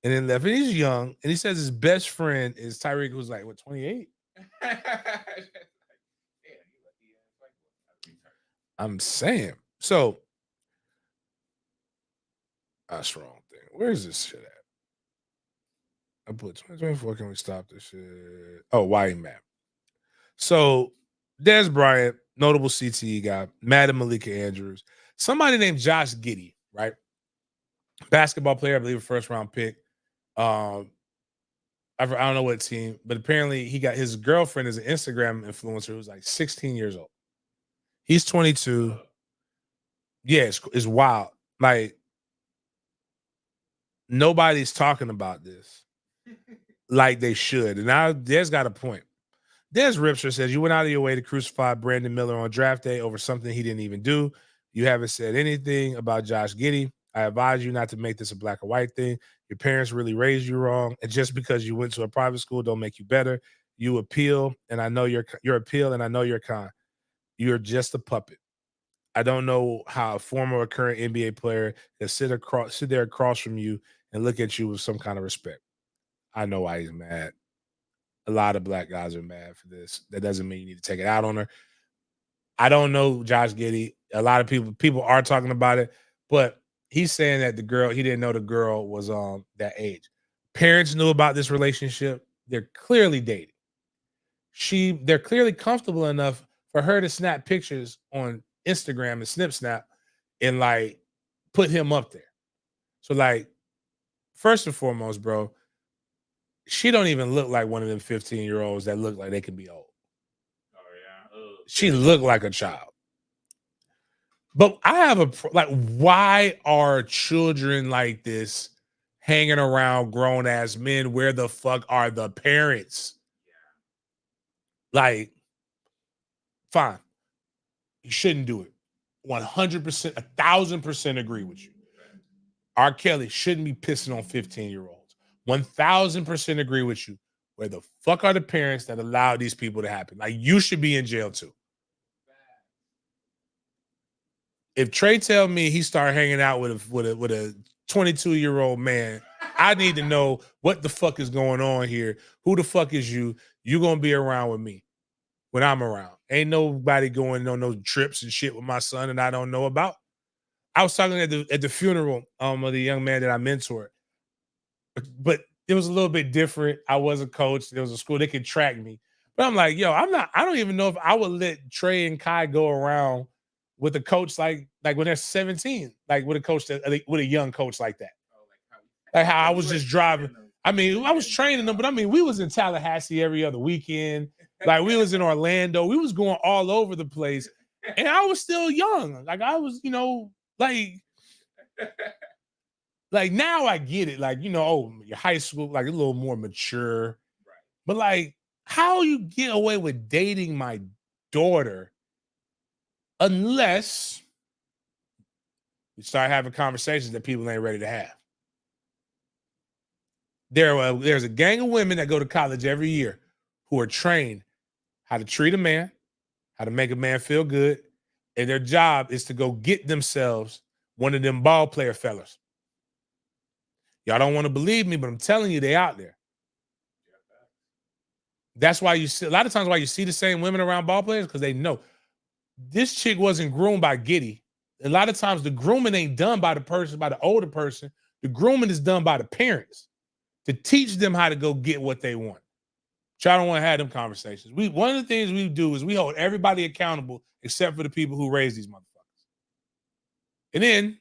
and then left. And he's young, and he says his best friend is Tyreek, who's like, what, 28? I'm saying. So, that's the wrong thing. Where is this shit at? I put 2024. Can we stop this shit? Oh, why map? So, Des Bryant, notable CTE guy, Madden Malika Andrews, somebody named Josh Giddey, right? Basketball player, I believe a first round pick. I don't know what team, but apparently he got his girlfriend as an Instagram influencer who's like 16 years old. He's 22. Yeah, it's wild. Like, nobody's talking about this like they should. And now Des got a point. Des Ripster says, you went out of your way to crucify Brandon Miller on draft day over something he didn't even do. You haven't said anything about Josh Giddey. I advise you not to make this a black or white thing. Your parents really raised you wrong. And just because you went to a private school don't make you better. You appeal, and I know your appeal, and I know you're kind. You're just a puppet. I don't know how a former or current NBA player can sit there across from you and look at you with some kind of respect. I know why he's mad. A lot of black guys are mad for this. That doesn't mean you need to take it out on her. I don't know Josh Giddey. A lot of people are talking about it, but he's saying that he didn't know the girl was that age. Parents knew about this relationship. They're clearly dating. They're clearly comfortable enough for her to snap pictures on Instagram and snap and like put him up there. So like, first and foremost, bro, she don't even look like one of them 15-year-olds that look like they could be old. Oh yeah. She looked like a child. But I have why are children like this hanging around grown ass men? Where the fuck are the parents? Yeah. Like, fine. You shouldn't do it. 100%, 1,000% agree with you. R. Kelly shouldn't be pissing on 15-year-olds. 1,000% agree with you. Where the fuck are the parents that allow these people to happen? Like, you should be in jail too. If Trey tell me he started hanging out with a 22-year-old man, I need to know what the fuck is going on here. Who the fuck is you? You gonna be around with me when I'm around. Ain't nobody going on no trips and shit with my son that I don't know about. I was talking at the funeral of the young man that I mentored, but it was a little bit different. I was a coach. There was a school they could track me, but I'm like, yo, I don't even know if I would let Trey and Kai go around with a coach like when they're 17, like with a coach with a young coach like that. Like how I was just driving. I mean, I was training them, but I mean, we was in Tallahassee every other weekend. Like we was in Orlando. We was going all over the place. And I was still young. Like I was, like now I get it. Like, your high school, like a little more mature. But like, how you get away with dating my daughter unless we start having conversations that people ain't ready to have? There's a gang of women that go to college every year who are trained how to treat a man, how to make a man feel good, and their job is to go get themselves one of them ball player fellas. Y'all don't want to believe me, but I'm telling you, they out there. That's why you see a lot of times why you see the same women around ball players, because they know this chick wasn't groomed by Giddy. A lot of times the grooming ain't done by the person, by the older person. The grooming is done by the parents to teach them how to go get what they want. Y'all don't want to have them conversations. One of the things we do is we hold everybody accountable except for the people who raise these motherfuckers. And then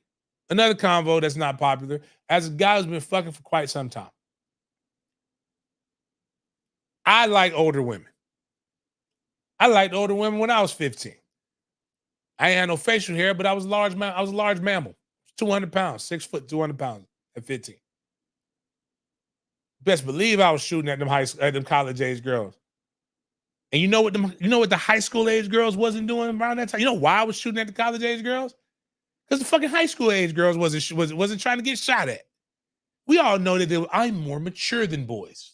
another convo that's not popular, as a guy who's been fucking for quite some time. I like older women. I liked older women when I was 15. I ain't had no facial hair, but I was a large mammal. 200 pounds, 6 foot, 200 pounds at 15. Best believe I was shooting at them college age girls. And you know what the high school age girls wasn't doing around that time? You know why I was shooting at the college age girls? Because the fucking high school age girls wasn't trying to get shot at. We all know that I'm more mature than boys.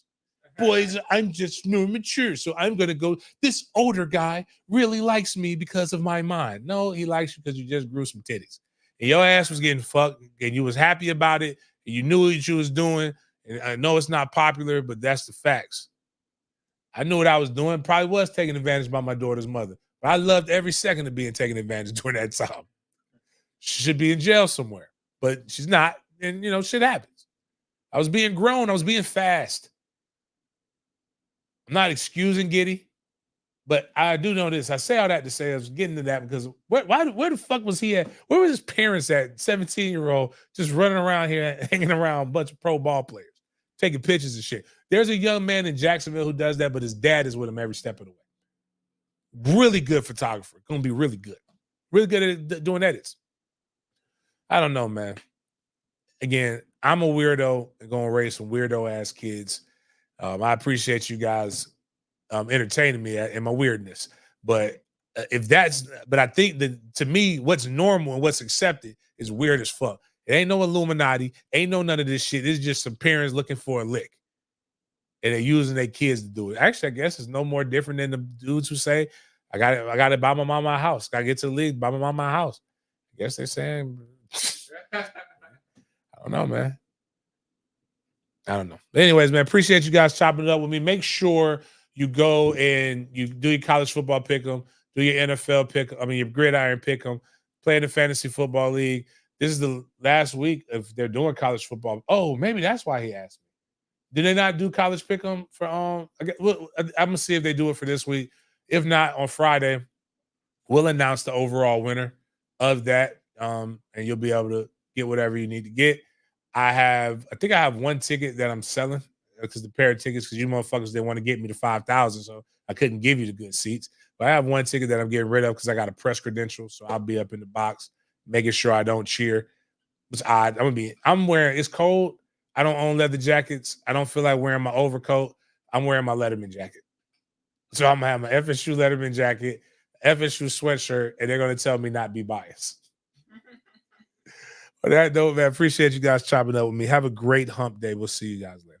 Boys, I'm just more mature, so I'm gonna go. This older guy really likes me because of my mind. No, he likes you because you just grew some titties, and your ass was getting fucked, and you was happy about it, and you knew what you was doing. And I know it's not popular, but that's the facts. I knew what I was doing. Probably was taking advantage by my daughter's mother, but I loved every second of being taken advantage during that time. She should be in jail somewhere, but she's not, and shit happens. I was being grown. I was being fast. I'm not excusing Giddy, but I do know this. I say all that to say I was getting to that because where the fuck was he at? Where was his parents at? 17-year-old just running around here, hanging around a bunch of pro ball players, taking pictures and shit. There's a young man in Jacksonville who does that, but his dad is with him every step of the way. Really good photographer. Gonna be really good. Really good at doing edits. I don't know, man. Again, I'm a weirdo and gonna raise some weirdo ass kids. I appreciate you guys entertaining me in my weirdness, but I think that to me, what's normal and what's accepted is weird as fuck. It ain't no Illuminati, ain't no none of this shit. It's just some parents looking for a lick, and they're using their kids to do it. Actually, I guess it's no more different than the dudes who say, "I got to buy my mama a house. Got to get to the league, buy my mama a house." I guess they're saying, I don't know, man. I don't know. But anyways, man, appreciate you guys chopping it up with me. Make sure you go and you do your college football pick 'em, do your NFL pick, your gridiron pick 'em, play in the fantasy football league. This is the last week if they're doing college football. Oh, maybe that's why he asked me. Did they not do college pick 'em for I'm gonna see if they do it for this week. If not, on Friday, we'll announce the overall winner of that. And you'll be able to get whatever you need to get. I think I have one ticket that I'm selling because the pair of tickets, because you motherfuckers didn't want to get me to 5,000, so I couldn't give you the good seats. But I have one ticket that I'm getting rid of because I got a press credential, so I'll be up in the box making sure I don't cheer. It's odd. I'm wearing. It's cold. I don't own leather jackets. I don't feel like wearing my overcoat. I'm wearing my Letterman jacket, so I'm gonna have my FSU Letterman jacket, FSU sweatshirt, and they're gonna tell me not be biased. But that though, man, appreciate you guys chopping up with me. Have a great hump day. We'll see you guys later.